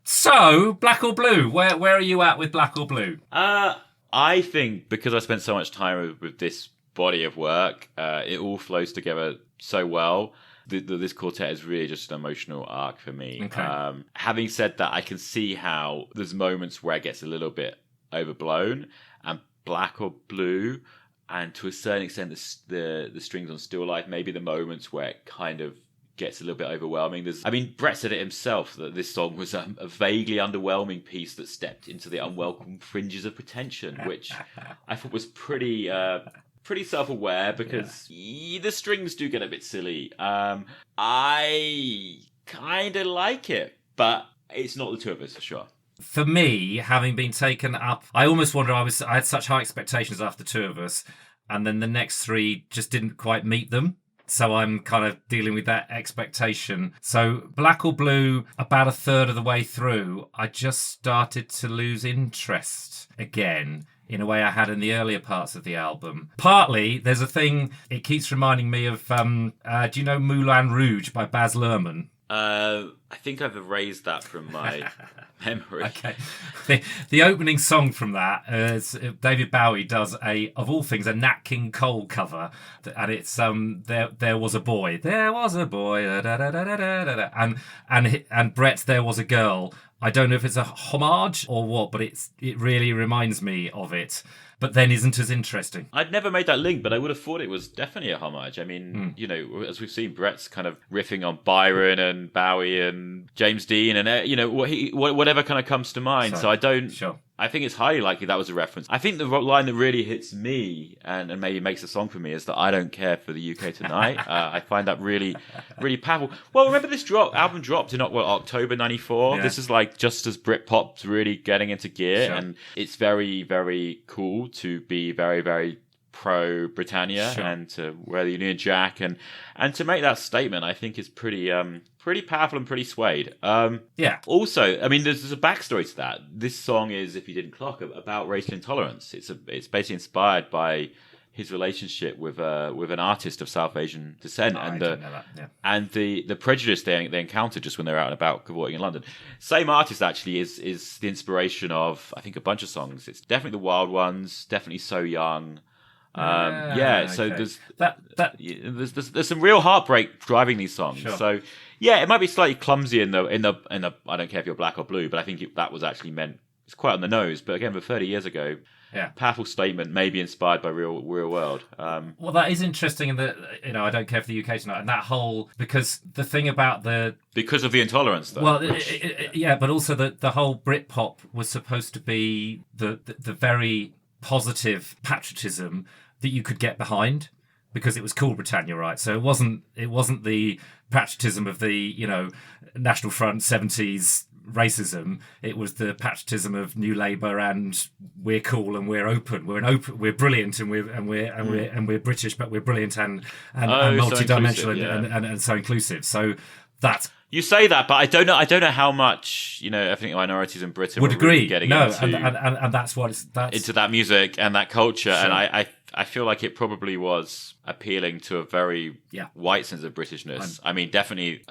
So, Black or Blue? Where are you at with Black or Blue? I think because I spent so much time with this body of work, it all flows together so well. This quartet is really just an emotional arc for me. Okay. Having said that, I can see how there's moments where it gets a little bit overblown, and Black or Blue, and to a certain extent the strings on Still Life, maybe the moments where it kind of gets a little bit overwhelming. Brett said it himself that this song was a vaguely underwhelming piece that stepped into the unwelcome fringes of pretension, which I thought was pretty self-aware, because the strings do get a bit silly. I kind of like it, but it's not the two of us for sure. For me, having been taken up, I almost wonder, I had such high expectations after Two of Us, and then the next 3 just didn't quite meet them. So I'm kind of dealing with that expectation. So Black or Blue, about a third of the way through, I just started to lose interest again, in a way I had in the earlier parts of the album. Partly, there's a thing, it keeps reminding me of, do you know Moulin Rouge by Baz Luhrmann? I think I've erased that from my memory. Okay. The opening song from that is David Bowie does of all things, a Nat King Cole cover, and it's There Was a Boy. There was a boy, da, da, da, da, da, da, and Brett's There Was a Girl. I don't know if it's a homage or what, but it really reminds me of it. But then isn't as interesting. I'd never made that link, but I would have thought it was definitely a homage. I mean, as we've seen, Brett's kind of riffing on Byron and Bowie and James Dean and, whatever kind of comes to mind. Sure. So I don't... Sure. I think it's highly likely that was a reference. I think the line that really hits me and maybe makes a song for me is that I don't care for the UK tonight. I find that really, really powerful. Well, remember this album dropped in October '94. Yeah. This is like just as Britpop's really getting into gear, Sure. and it's very, very cool to be very, very pro Britannia Sure. and to wear the Union Jack and to make that statement, I think is pretty powerful and pretty Suede. Yeah. Also, I mean, there's a backstory to that. This song is, if you didn't clock, about racial intolerance. It's basically inspired by his relationship with an artist of South Asian descent, I and didn't know that. Yeah. and the prejudice they encountered just when they're out and about cavorting in London. Same artist actually is the inspiration of, I think, a bunch of songs. It's definitely the Wild Ones, definitely So Young. So okay. there's some real heartbreak driving these songs. Sure. So yeah, it might be slightly clumsy in the I don't care if you're black or blue, but I think that was actually meant. It's quite on the nose, but again, for 30 years ago, Yeah. powerful statement, maybe inspired by real world. Well, that is interesting in that, I don't care for the UK tonight, and that whole, because the thing about Because of the intolerance, though. well, yeah, but also the whole Britpop was supposed to be the very positive patriotism that you could get behind, because it was cool Britannia, right? So it wasn't the patriotism of the National Front 70s racism. It was the patriotism of New Labour and we're cool and we're open. We're brilliant and we're British, but we're brilliant and multidimensional and so inclusive. So that's. You say that, but I don't know how much ethnic minorities in Britain Would were agree. really getting into, and that's what that's into that music and that culture, Sure. and I feel like it probably was appealing to a very white sense of Britishness. I mean, definitely,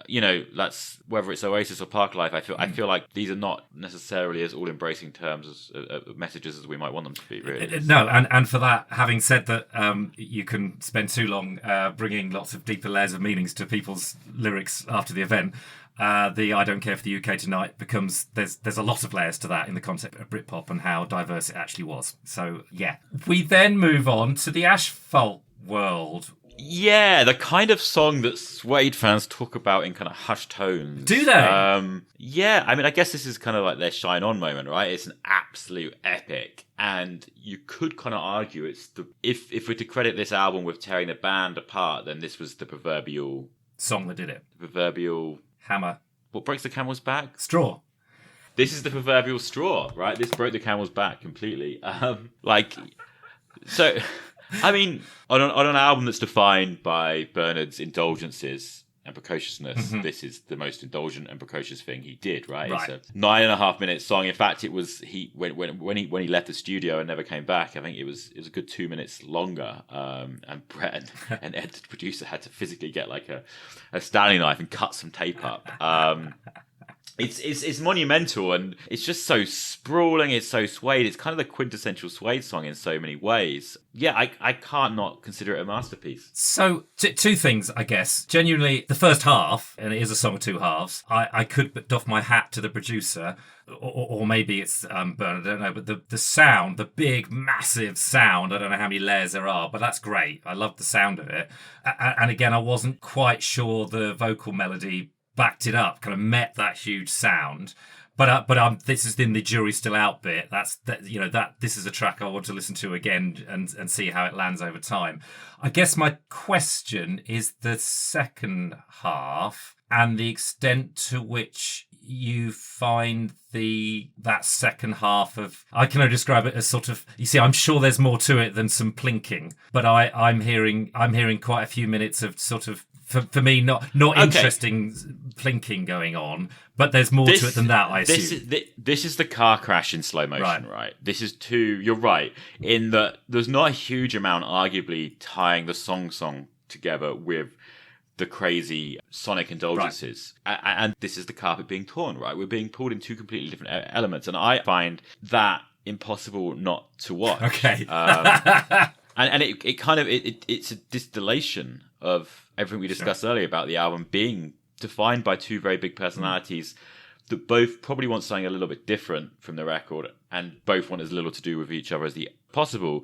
that's whether it's Oasis or Parklife. I feel like these are not necessarily as all-embracing terms as messages as we might want them to be. Really, no, and for that, having said that, you can spend too long bringing lots of deeper layers of meanings to people's lyrics after the event. The I don't care for the UK tonight becomes there's a lot of layers to that in the concept of Britpop and how diverse it actually was. So yeah, we then move on to the Asphalt world. Yeah, the kind of song that Suede fans talk about in kind of hushed tones. Do they? Yeah, I mean, I guess this is kind of like their shine on moment, right? It's an absolute epic, and you could kind of argue it's if we're to credit this album with tearing the band apart, then this was the proverbial song that did it. Proverbial hammer. What breaks the camel's back? Straw. This is the proverbial straw, right? This broke the camel's back completely. So, I mean, on an album that's defined by Bernard's indulgences and precociousness, this is the most indulgent and precocious thing he did, right? It's a 9.5-minute song. In fact, it was when he left the studio and never came back. I think it was a good 2 minutes longer. And Brett and Ed, the producer, had to physically get like a Stanley knife and cut some tape up. It's monumental, and it's just so sprawling. It's so Suede. It's kind of the quintessential Suede song in so many ways. Yeah, I can't not consider it a masterpiece. So two things, I guess. Genuinely, the first half, and it is a song of two halves. I could but doff my hat to the producer, or maybe it's Bernard. I don't know, but the sound, the big, massive sound. I don't know how many layers there are, but that's great. I love the sound of it. And again, I wasn't quite sure the vocal melody backed it up, kind of met that huge sound, but this is in the jury's still out bit. This is a track I want to listen to again and see how it lands over time. I guess my question is the second half and the extent to which you find that second half of, I can only describe it as sort of, you see, I'm sure there's more to it than some plinking, but I'm hearing quite a few minutes of sort of, for me, not interesting plinking going on, but there's more to it than that, I assume. This is the car crash in slow motion, right? This is you're right, in that there's not a huge amount, arguably, tying the song together with the crazy sonic indulgences. Right. And this is the carpet being torn, right? We're being pulled in two completely different elements, and I find that impossible not to watch. Okay. And it kind of, it's a distillation of everything we discussed earlier about the album being defined by two very big personalities that both probably want something a little bit different from the record and both want as little to do with each other as possible,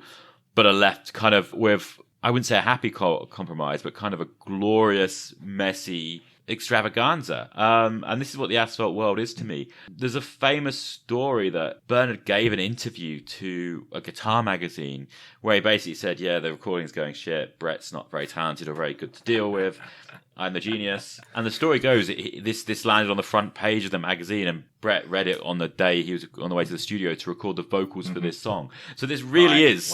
but are left kind of with, I wouldn't say a happy compromise, but kind of a glorious, messy, extravaganza. And this is what the Asphalt World is to me. There's a famous story that Bernard gave an interview to a guitar magazine where he basically said, yeah, the recording's going shit. Brett's not very talented or very good to deal with. I'm the genius. And the story goes, this landed on the front page of the magazine, and Brett read it on the day he was on the way to the studio to record the vocals for this song. So this really is,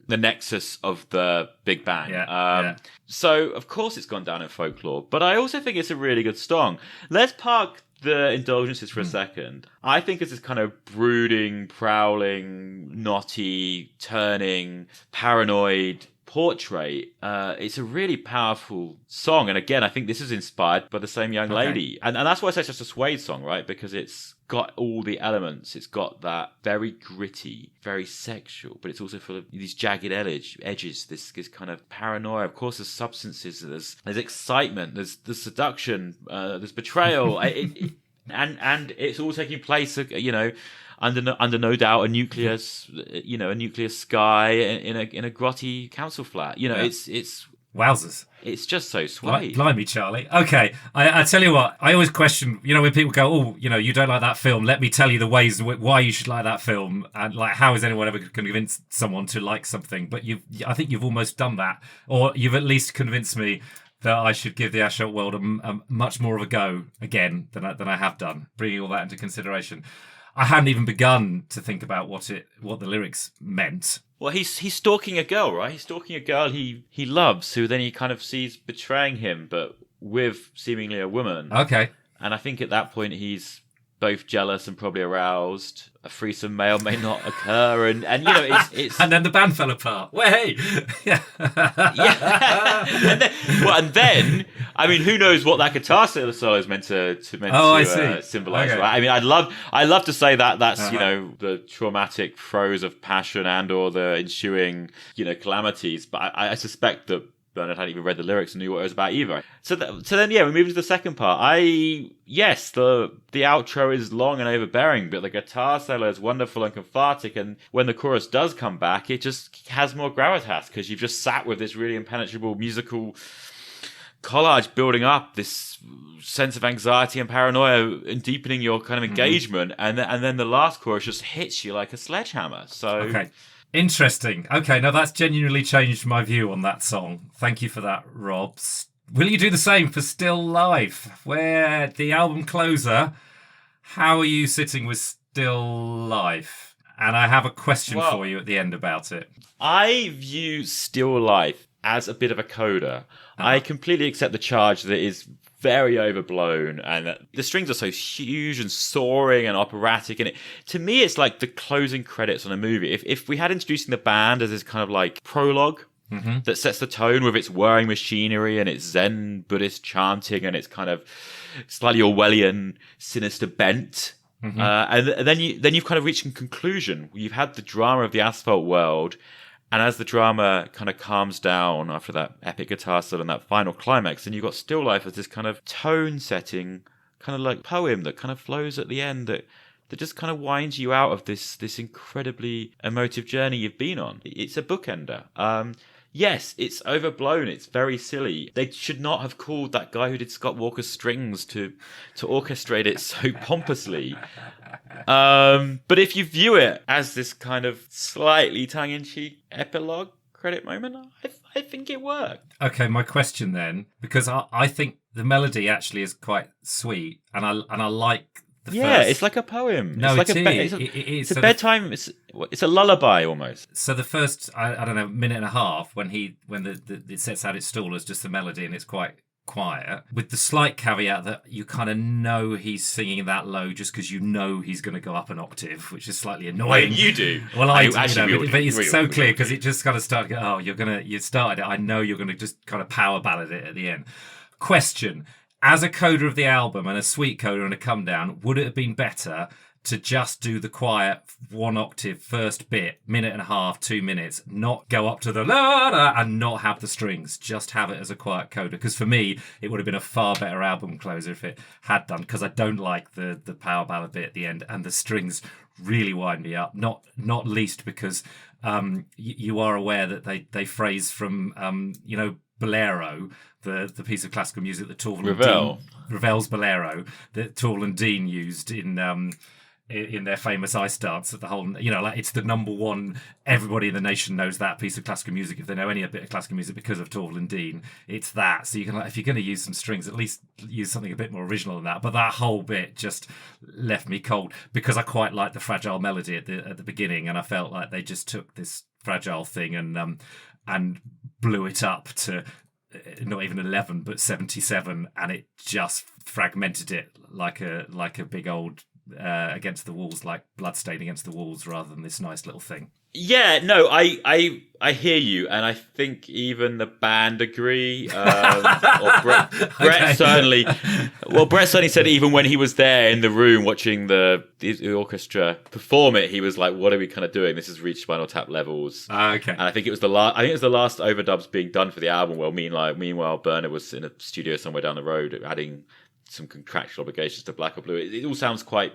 the nexus of the big bang. So, of course, it's gone down in folklore, but I also think it's a really good song. Let's park the indulgences for a second. I think it's this kind of brooding, prowling, knotty, turning, paranoid portrait. It's a really powerful song, and again, I think this is inspired by the same young lady, and that's why I say it's just a Suede song, right? Because it's got all the elements. It's got that very gritty, very sexual, but it's also full of these jagged edges, this kind of paranoia. Of course, there's substances, there's excitement, there's seduction, there's betrayal, and it's all taking place, under no doubt a nuclear sky in a grotty council flat. It's wowzers. It's just so Suede. Blimey, Charlie. Okay, I tell you what, I always question, when people go, oh, you don't like that film, let me tell you the ways why you should like that film, and like, how is anyone ever going to convince someone to like something? But I think you've almost done that, or you've at least convinced me that I should give the Asphalt World a much more of a go again than I have done, bringing all that into consideration. I hadn't even begun to think about what the lyrics meant. Well, he's stalking a girl, right? He's stalking a girl he loves, who then he kind of sees betraying him, but with seemingly a woman. Okay. And I think at that point he's both jealous and probably aroused. A threesome may or may not occur, and it's and then the band fell apart. Well, hey, yeah. And then I mean, who knows what that guitar solo is meant to symbolize? Okay. Right? I mean, I'd love to say that's the traumatic throes of passion and or the ensuing calamities, but I suspect that Bernard hadn't even read the lyrics and knew what it was about either. So then, we move to the second part. The outro is long and overbearing, but the guitar solo is wonderful and cathartic, and when the chorus does come back, it just has more gravitas, because you've just sat with this really impenetrable musical collage building up this sense of anxiety and paranoia and deepening your kind of engagement, and then the last chorus just hits you like a sledgehammer. So... Okay. Interesting. Okay, now that's genuinely changed my view on that song. Thank you for that, Rob. Will you do the same for Still Life, where the album closer? How are you sitting with Still Life? And I have a question for you at the end about it. I view Still Life as a bit of a coda. I completely accept the charge that it is very overblown, and that the strings are so huge and soaring and operatic, and to me it's like the closing credits on a movie. If we had introducing the band as this kind of like prologue that sets the tone with its whirring machinery and its Zen Buddhist chanting and its kind of slightly Orwellian sinister bent, and then you've kind of reached a conclusion. You've had the drama of the Asphalt World, and as the drama kind of calms down after that epic guitar solo and that final climax, then you've got Still Life as this kind of tone-setting, kind of like poem that kind of flows at the end, that just kind of winds you out of this incredibly emotive journey you've been on. It's a bookender. Yes, it's overblown. It's very silly. They should not have called that guy who did Scott Walker's strings to orchestrate it so pompously. But if you view it as this kind of slightly tongue-in-cheek epilogue credit moment, I think it worked. Okay, my question then, because I think the melody actually is quite sweet, and I like the first... it's like a poem. No, it's it's a bedtime. It's a lullaby almost. So the first, I don't know, minute and a half when it sets out its stall as just the melody and it's quite quiet, with the slight caveat that you kind of know he's singing that low just because you know he's going to go up an octave, which is slightly annoying. You do. Well, I do, but it's so clear because it just kind of started. You started it. I know you're going to just kind of power ballad it at the end. Question: as a coda of the album and a sweet coda and a come down, would it have been better to just do the quiet one octave first bit, minute and a half, 2 minutes, not go up to the la la and not have the strings, just have it as a quiet coda? Because for me, it would have been a far better album closer if it had done, because I don't like the power ballad bit at the end, and the strings really wind me up, not least because you are aware that they phrase from Bolero, the piece of classical music that Torval and Ravel. Dean, Ravel's Bolero, that Torval and Dean used in their famous ice dance. At the whole, like it's the number one. Everybody in the nation knows that piece of classical music if they know any bit of classical music because of Torval and Dean. It's that. So you can, if you're going to use some strings, at least use something a bit more original than that. But that whole bit just left me cold because I quite liked the fragile melody at the beginning, and I felt like they just took this fragile thing and blew it up to not even 11 but 77, and it just fragmented it like a big old against the walls, like bloodstain against the walls, rather than this nice little thing. Yeah, no, I hear you, and I think even the band agree. Or Brett certainly. Well, Brett certainly said even when he was there in the room watching the orchestra perform it, he was like, "What are we kind of doing? This has reached Spinal Tap levels." Okay. And I think it was the last. I think it was the last overdubs being done for the album. Well, meanwhile, Bernard was in a studio somewhere down the road, adding some contractual obligations to Black or Blue. It all sounds quite.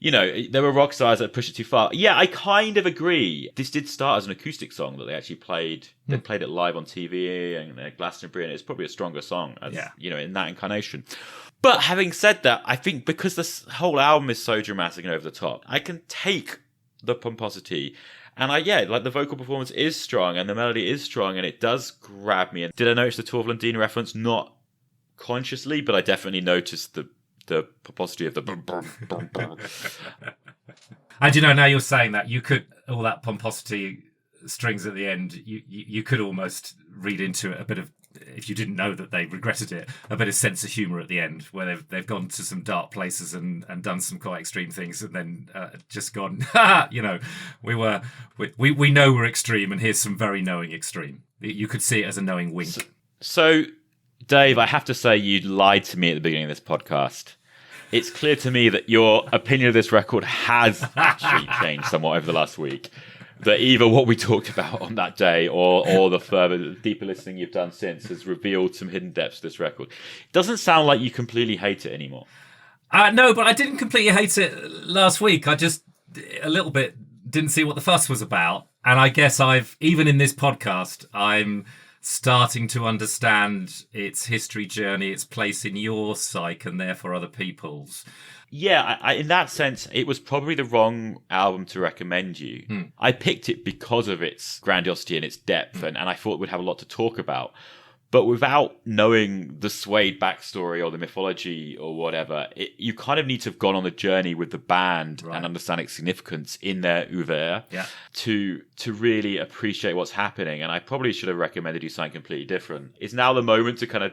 There were rock stars that pushed it too far. Yeah, I kind of agree. This did start as an acoustic song that they actually played. They played it live on TV and Glastonbury, and it's probably a stronger song, in that incarnation. But having said that, I think because this whole album is so dramatic and over the top, I can take the pomposity. And the vocal performance is strong and the melody is strong and it does grab me. And did I notice the Torval and Dean reference? Not consciously, but I definitely noticed the pomposity of the And now you're saying that you could, all that pomposity strings at the end, you could almost read into it a bit of, if you didn't know that they regretted it, a bit of sense of humour at the end, where they've gone to some dark places and done some quite extreme things, and then just gone, we know we're extreme, and here's some very knowing extreme. You could see it as a knowing wink. So Dave, I have to say you lied to me at the beginning of this podcast. It's clear to me that your opinion of this record has actually changed somewhat over the last week. That either what we talked about on that day or the deeper listening you've done since has revealed some hidden depths to this record. It doesn't sound like you completely hate it anymore. No, but I didn't completely hate it last week. I just a little bit didn't see what the fuss was about. And I guess even in this podcast, I'm starting to understand its history journey, its place in your psyche and therefore other people's. Yeah, in that sense, it was probably the wrong album to recommend you. I picked it because of its grandiosity and its depth, and I thought it would have a lot to talk about. But without knowing the Suede backstory or the mythology or whatever, you kind of need to have gone on the journey with the band and understand its significance in their oeuvre to really appreciate what's happening. And I probably should have recommended you something completely different. Is now the moment to kind of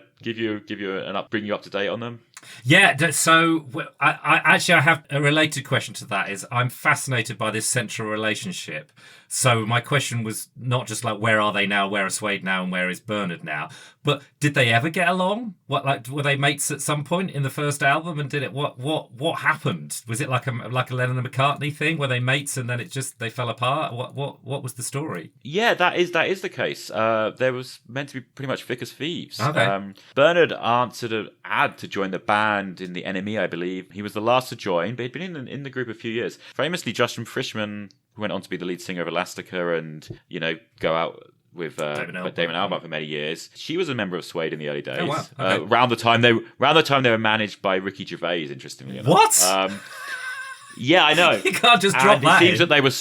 bring you up to date on them? Yeah, so I have a related question to that. Is I'm fascinated by this central relationship. So my question was not just like, where are they now? Where are Suede now? And where is Bernard now? But did they ever get along? Were they mates at some point in the first album? And what happened? Was it like a Lennon and McCartney thing? Were they mates and then they fell apart? What was the story? Yeah, that is the case. There was meant to be pretty much thick as thieves. Okay. Bernard answered an ad to join the band in the NME, I believe. He was the last to join, but he'd been in the group a few years. Famously, Justin Frischman, who went on to be the lead singer of Elastica and go out with Damon Albarn for many years. She was a member of Suede in the early days. Oh, wow. Okay. Around the time they were managed by Ricky Gervais, interestingly enough. What? Yeah, I know. You can't just drop that. It seems that they were.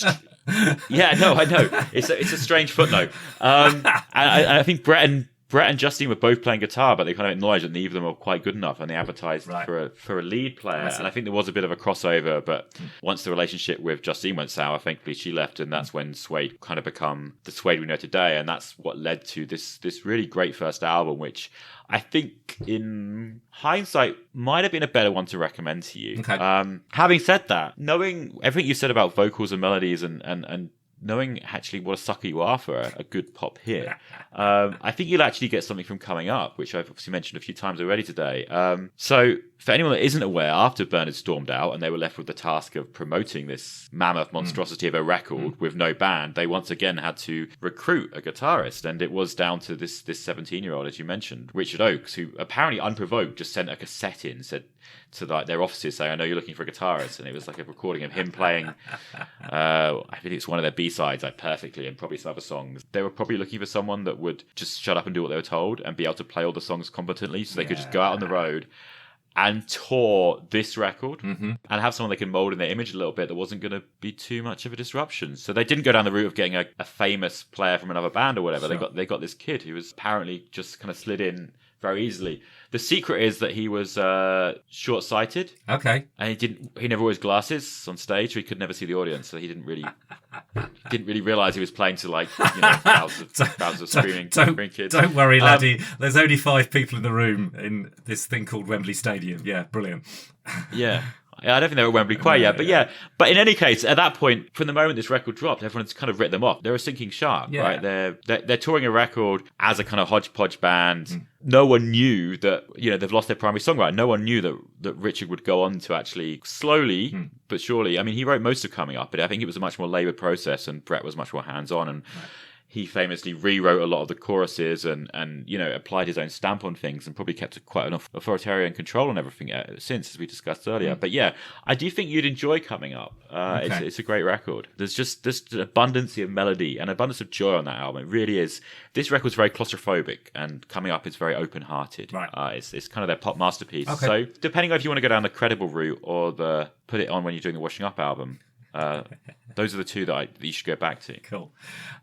Yeah, no, I know. It's a strange footnote. I think Brett and Justine were both playing guitar, but they kind of acknowledged that neither of them were quite good enough, and they advertised for a lead player. And I think there was a bit of a crossover, but once the relationship with Justine went sour, thankfully she left, and that's when Suede kind of become the Suede we know today, and that's what led to this really great first album, which I think in hindsight might have been a better one to recommend to you. Okay. Having said that, knowing everything you said about vocals and melodies and knowing actually what a sucker you are for a good pop hit, I think you'll actually get something from Coming Up, which I've obviously mentioned a few times already today. So for anyone that isn't aware, after Bernard stormed out and they were left with the task of promoting this mammoth monstrosity of a record with no band, they once again had to recruit a guitarist. And it was down to this 17-year-old, as you mentioned, Richard Oakes, who apparently unprovoked just sent a cassette in, said to their offices saying, I know you're looking for a guitarist. And it was like a recording of him playing, I think it's one of their B-sides, like Perfectly, and probably some other songs. They were probably looking for someone that would just shut up and do what they were told and be able to play all the songs competently, so they could just go out on the road and tour this record and have someone they can mold in their image a little bit that wasn't going to be too much of a disruption. So they didn't go down the route of getting a famous player from another band or whatever. Sure. They got this kid who was apparently just kind of slid in very easily. The secret is that he was short-sighted. Okay. And he never wore his glasses on stage, so he could never see the audience. So he didn't really realize he was playing to thousands of screaming kids. Don't worry, laddie. There's only 5 people in the room in this thing called Wembley Stadium. Yeah, brilliant. Yeah. I don't think they were at Wembley quite yet, but But in any case, at that point, from the moment this record dropped, everyone's kind of written them off. They're a sinking shark, right? They're touring a record as a kind of hodgepodge band. No one knew that, they've lost their primary songwriter. No one knew that Richard would go on to actually slowly but surely. I mean, he wrote most of Coming Up, but I think it was a much more laboured process, and Brett was much more hands-on. And he famously rewrote a lot of the choruses and applied his own stamp on things, and probably kept quite an authoritarian control on everything since, as we discussed earlier. But yeah, I do think you'd enjoy Coming Up. It's a great record. There's just this abundance of melody and abundance of joy on that album. It really is. This record's very claustrophobic, and Coming Up is very open-hearted. Right. It's kind of their pop masterpiece. Okay. So depending on if you want to go down the credible route or the put it on when you're doing the Washing Up album, those are the two that you should go back to. Cool.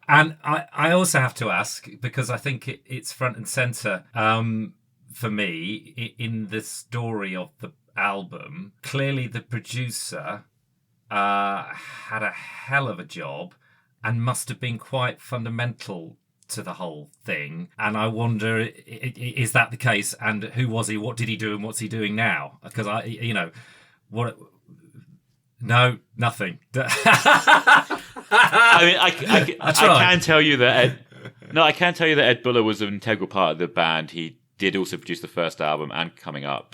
And I also have to ask, because I think it's front and centre for me in the story of the album. Clearly the producer had a hell of a job and must have been quite fundamental to the whole thing. And I wonder, is that the case? And who was he? What did he do? And what's he doing now? Because No, nothing. I mean, I can tell you that Ed Buller was an integral part of the band. He did also produce the first album and Coming Up,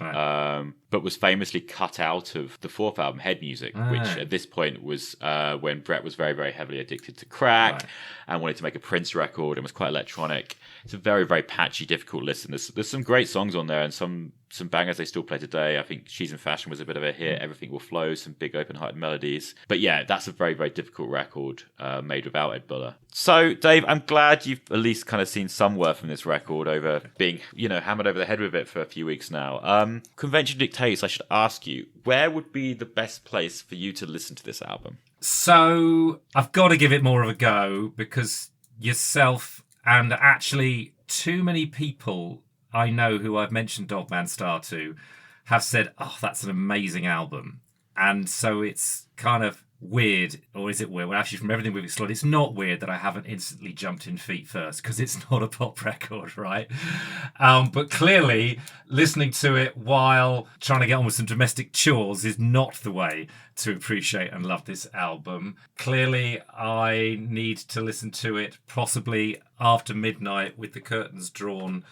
but was famously cut out of the fourth album, Head Music, which at this point was when Brett was very, very heavily addicted to crack and wanted to make a Prince record and was quite electronic. It's a very, very patchy, difficult listen. There's some great songs on there and some bangers they still play today. I think She's in Fashion was a bit of a hit. Everything Will Flow, some big open-hearted melodies. But yeah, that's a very, very difficult record made without Ed Buller. So, Dave, I'm glad you've at least kind of seen some worth from this record over being, hammered over the head with it for a few weeks now. Convention dictates, I should ask you, where would be the best place for you to listen to this album? So, I've got to give it more of a go, because yourself and actually too many people I know who I've mentioned Dogman Star to have said, oh, that's an amazing album. And so it's kind of weird, or is it weird? Well, actually, from everything we've explored, it's not weird that I haven't instantly jumped in feet first, because it's not a pop record, right? But clearly, listening to it while trying to get on with some domestic chores is not the way to appreciate and love this album. Clearly, I need to listen to it possibly after midnight with the curtains drawn.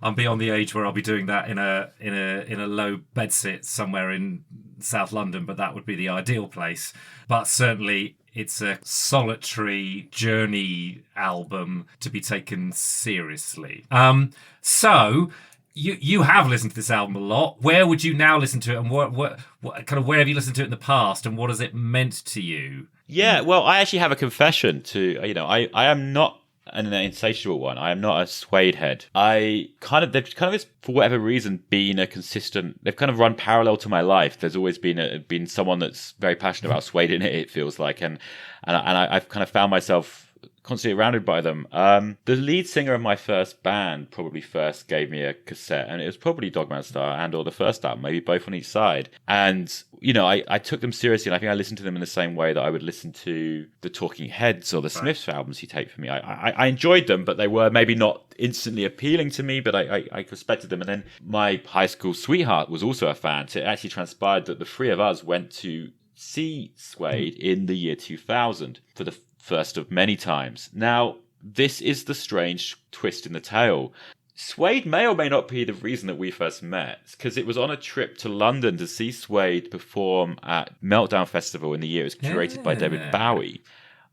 I'm beyond the age where I'll be doing that in a low bedsit somewhere in South London, but that would be the ideal place. But certainly it's a solitary journey album to be taken seriously. So you have listened to this album a lot. Where would you now listen to it, and what kind of where have you listened to it in the past, and what has it meant to you? Yeah, well, I actually have a confession to, I am not an insatiable one. I am not a Suede head. They've kind of, for whatever reason, been a consistent. They've kind of run parallel to my life. There's always been someone that's very passionate about Suede in it. It feels like, and I've kind of found myself constantly surrounded by them. The lead singer of my first band probably first gave me a cassette, and it was probably Dogman Star and or the first album, maybe both on each side. And I took them seriously, and I think I listened to them in the same way that I would listen to the Talking Heads or the Smiths albums you take from me. I enjoyed them, but they were maybe not instantly appealing to me, but I respected them. And then my high school sweetheart was also a fan, so it actually transpired that the three of us went to see Suede in the year 2000 for the first of many times. Now, this is the strange twist in the tale. Suede may or may not be the reason that we first met, because it was on a trip to London to see Suede perform at Meltdown Festival in the year it was curated by David Bowie.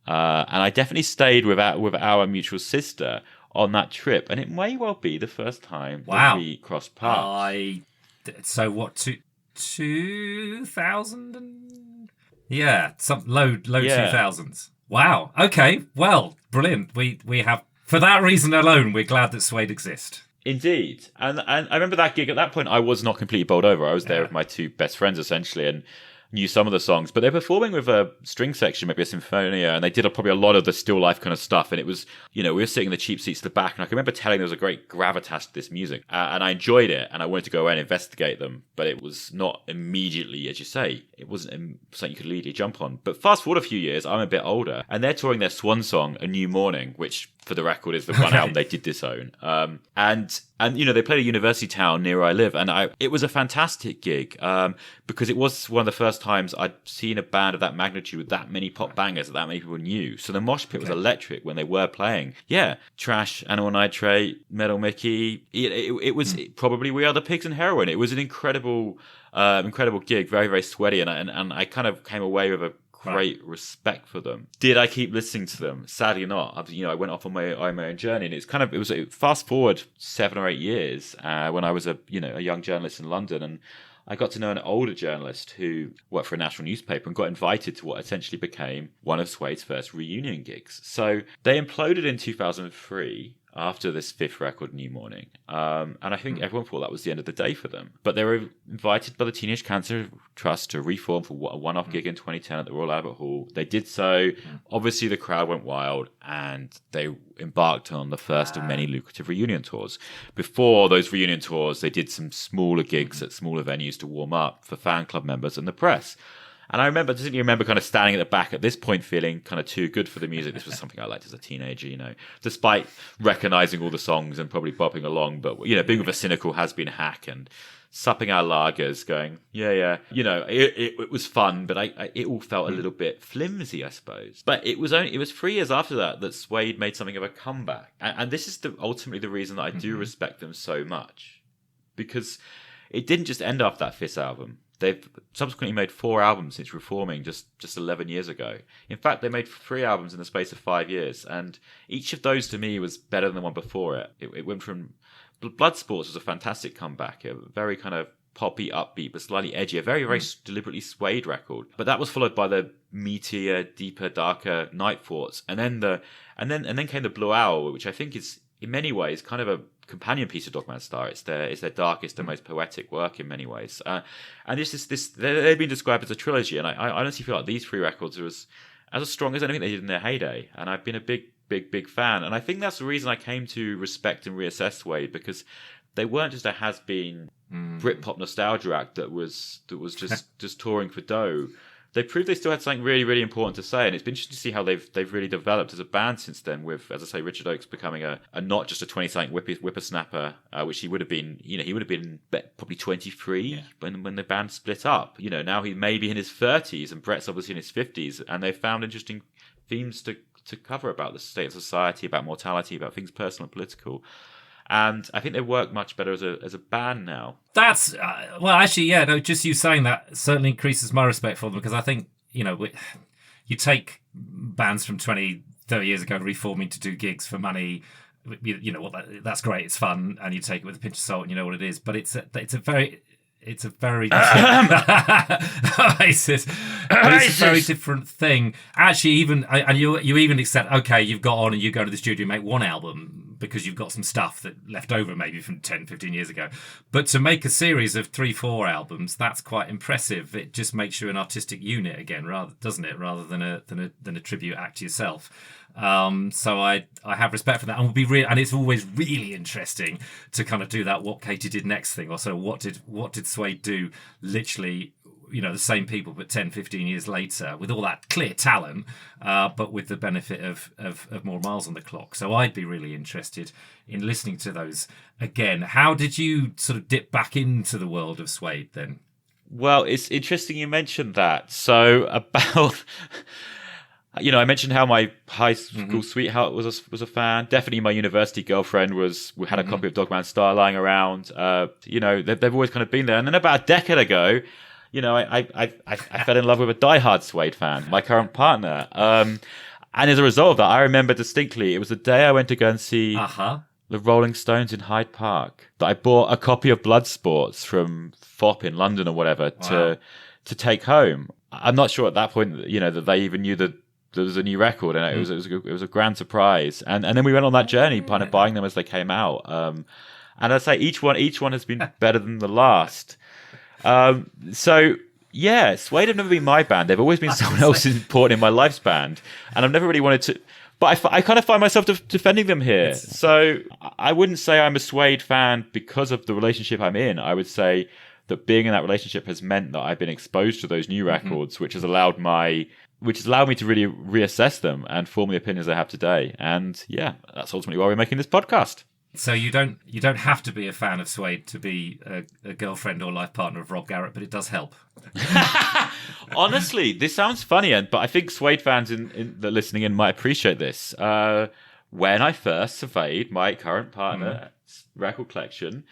And I definitely stayed with our mutual sister on that trip, and it may well be the first time that we crossed paths. So what, 2000? Yeah, some low 2000s. Wow. Okay. Well, brilliant. We have, for that reason alone, we're glad that Suede exist. Indeed. And I remember that gig. At that point, I was not completely bowled over. I was there with my two best friends, essentially, and knew some of the songs. But they're performing with a string section, maybe a sinfonia, and they did probably a lot of the still life kind of stuff. And it was, we were sitting in the cheap seats at the back, and I can remember telling there was a great gravitas to this music. And I enjoyed it, and I wanted to go away and investigate them. But it was not immediately, as you say, it wasn't something you could immediately jump on. But fast forward a few years, I'm a bit older, and they're touring their swan song, A New Morning, which, for the record, is the one album they did disown. And they played a university town near where I live, and it was a fantastic gig because it was one of the first times I'd seen a band of that magnitude with that many pop bangers that many people knew. So the mosh pit was electric when they were playing. Yeah, Trash, Animal Nitrate, Metal Mickey. It was probably We Are the Pigs and Heroin. It was an incredible gig, very, very sweaty, and I kind of came away with a great respect for them. Did I keep listening to them? Sadly not. I went off on my own journey, and it was fast forward 7 or 8 years when I was a young journalist in London, and I got to know an older journalist who worked for a national newspaper and got invited to what essentially became one of Suede's first reunion gigs. So they imploded in 2003 after this fifth record, New Morning. And I think everyone thought that was the end of the day for them. But they were invited by the Teenage Cancer Trust to reform for a one-off gig in 2010 at the Royal Albert Hall. They did so. Obviously, the crowd went wild, and they embarked on the first of many lucrative reunion tours. Before those reunion tours, they did some smaller gigs at smaller venues to warm up for fan club members and the press. And I distinctly remember kind of standing at the back at this point feeling kind of too good for the music. This was something I liked as a teenager, despite recognizing all the songs and probably bopping along. But, being with a cynical has-been hack and supping our lagers going, it was fun, but it all felt a little bit flimsy, I suppose. But it was 3 years after that Suede made something of a comeback. And this is ultimately the reason that I do respect them so much. Because it didn't just end after that fifth album. They've subsequently made 4 albums since reforming just 11 years ago. In fact, they made 3 albums in the space of 5 years, and each of those to me was better than the one before it. It went from Bloodsports was a fantastic comeback, a very kind of poppy, upbeat, but slightly edgy, a very, very deliberately Suede record. But that was followed by the meatier, deeper, darker Night Thoughts, and then came the Blue Owl, which I think is in many ways kind of a companion piece of Dogman Star. It's their darkest and most poetic work in many ways. And they've been described as a trilogy, and I honestly feel like these 3 records are as strong as anything they did in their heyday. And I've been a big fan. And I think that's the reason I came to respect and reassess Suede, because they weren't just a has-been Britpop nostalgia act that was just touring for dough. They proved they still had something really, really important to say, and it's been interesting to see how they've really developed as a band since then. With, as I say, Richard Oakes becoming a not just a 20-something whippersnapper, which he would have been. He would have been probably 23 when the band split up. Now he may be in his 30s, and Brett's obviously in his 50s, and they've found interesting themes to cover about the state of society, about mortality, about things personal and political. And I think they work much better as a band now. That's, just you saying that certainly increases my respect for them, because I think, you take bands from 20, 30 years ago reforming to do gigs for money, that's great, it's fun, and you take it with a pinch of salt and you know what it is, but it's a very it's a very different thing. Actually, even and you even accept, okay, you've got on and you go to the studio and make one album because you've got some stuff that left over maybe from 10, 15 years ago. But to make a series of 3-4 albums, that's quite impressive. It just makes you an artistic unit again, rather than a tribute act to yourself. So I have respect for that, and will be and it's always really interesting to kind of do that what Katie did next thing, or so what did Suede do literally, the same people but 10, 15 years later with all that clear talent, but with the benefit of more miles on the clock. So I'd be really interested in listening to those again. How did you sort of dip back into the world of Suede then? Well, it's interesting you mentioned that. So about You know, I mentioned how my high school sweetheart was a fan. Definitely, my university girlfriend had a copy of Dogman Star lying around. You know, they've always kind of been there. And then about a decade ago, you know, I fell in love with a diehard Suede fan, my current partner. And as a result of that, I remember distinctly, it was the day I went to go and see the Rolling Stones in Hyde Park that I bought a copy of Bloodsports from FOP in London or whatever to take home. I'm not sure at that point, you know, that they even knew that there was a new record, and it was a grand surprise. And then we went on that journey, kind of buying them as they came out. And I'd say each one has been better than the last. So yeah, Suede have never been my band. They've always been someone else's important in my life's band, and I've never really wanted to. But I kind of find myself defending them here. So I wouldn't say I'm a Suede fan because of the relationship I'm in. I would say that being in that relationship has meant that I've been exposed to those new records, which has allowed me to really reassess them and form the opinions I have today. And yeah, that's ultimately why we're making this podcast. So you don't have to be a fan of Suede to be a girlfriend or life partner of Rob Garrett, but it does help. Honestly, this sounds funny, but I think Suede fans that listening in might appreciate this. When I first surveyed my current partner's record collection,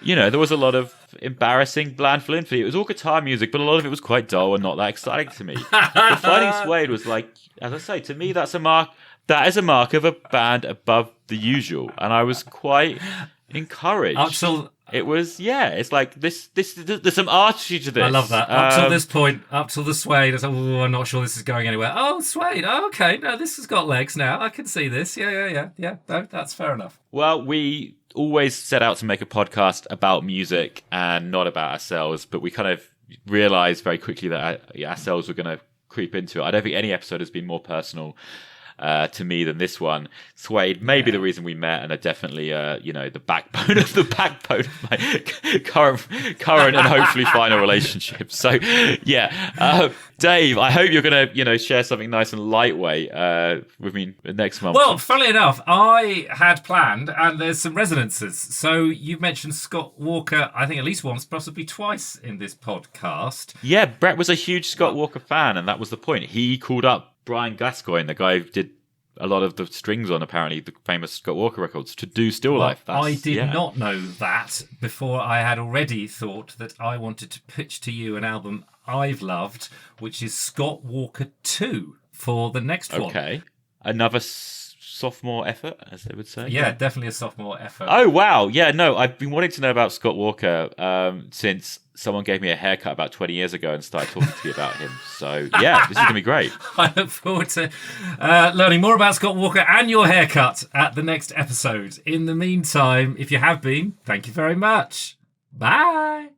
you know, there was a lot of embarrassing bland infinity. It was all guitar music, but a lot of it was quite dull and not that exciting to me. But finding Suede was like, as I say, to me, that's a mark. That is a mark of a band above the usual, and I was quite encouraged. It was, it's like this. There's some artistry to this. I love that. Up till this point, up till the Suede, I was like, I'm not sure this is going anywhere. Oh, Suede. Oh, okay. No, this has got legs now. I can see this. Yeah. No, that's fair enough. Well, we always set out to make a podcast about music and not about ourselves, but we kind of realized very quickly that ourselves were going to creep into it. I don't think any episode has been more personal to me than this one. Suede may be the reason we met, and are definitely the backbone of my current and hopefully final relationship. So Dave, I hope you're gonna share something nice and lightweight with me next month. Well, funnily enough, I had planned, and there's some resonances. So you've mentioned Scott Walker, I think at least once, possibly twice in this podcast. Yeah, Brett was a huge Scott Walker fan, and that was the point. He called up Brian Gascoigne, the guy who did a lot of the strings on apparently the famous Scott Walker records, to do Still Life. I did not know that before. I had already thought that I wanted to pitch to you an album I've loved, which is Scott Walker 2 for the next one. Okay. Another sophomore effort, as they would say. Yeah, definitely a sophomore effort. Oh, wow. Yeah, no, I've been wanting to know about Scott Walker since someone gave me a haircut about 20 years ago and started talking to me about him. So, yeah, this is going to be great. I look forward to learning more about Scott Walker and your haircut at the next episode. In the meantime, if you have been, thank you very much. Bye.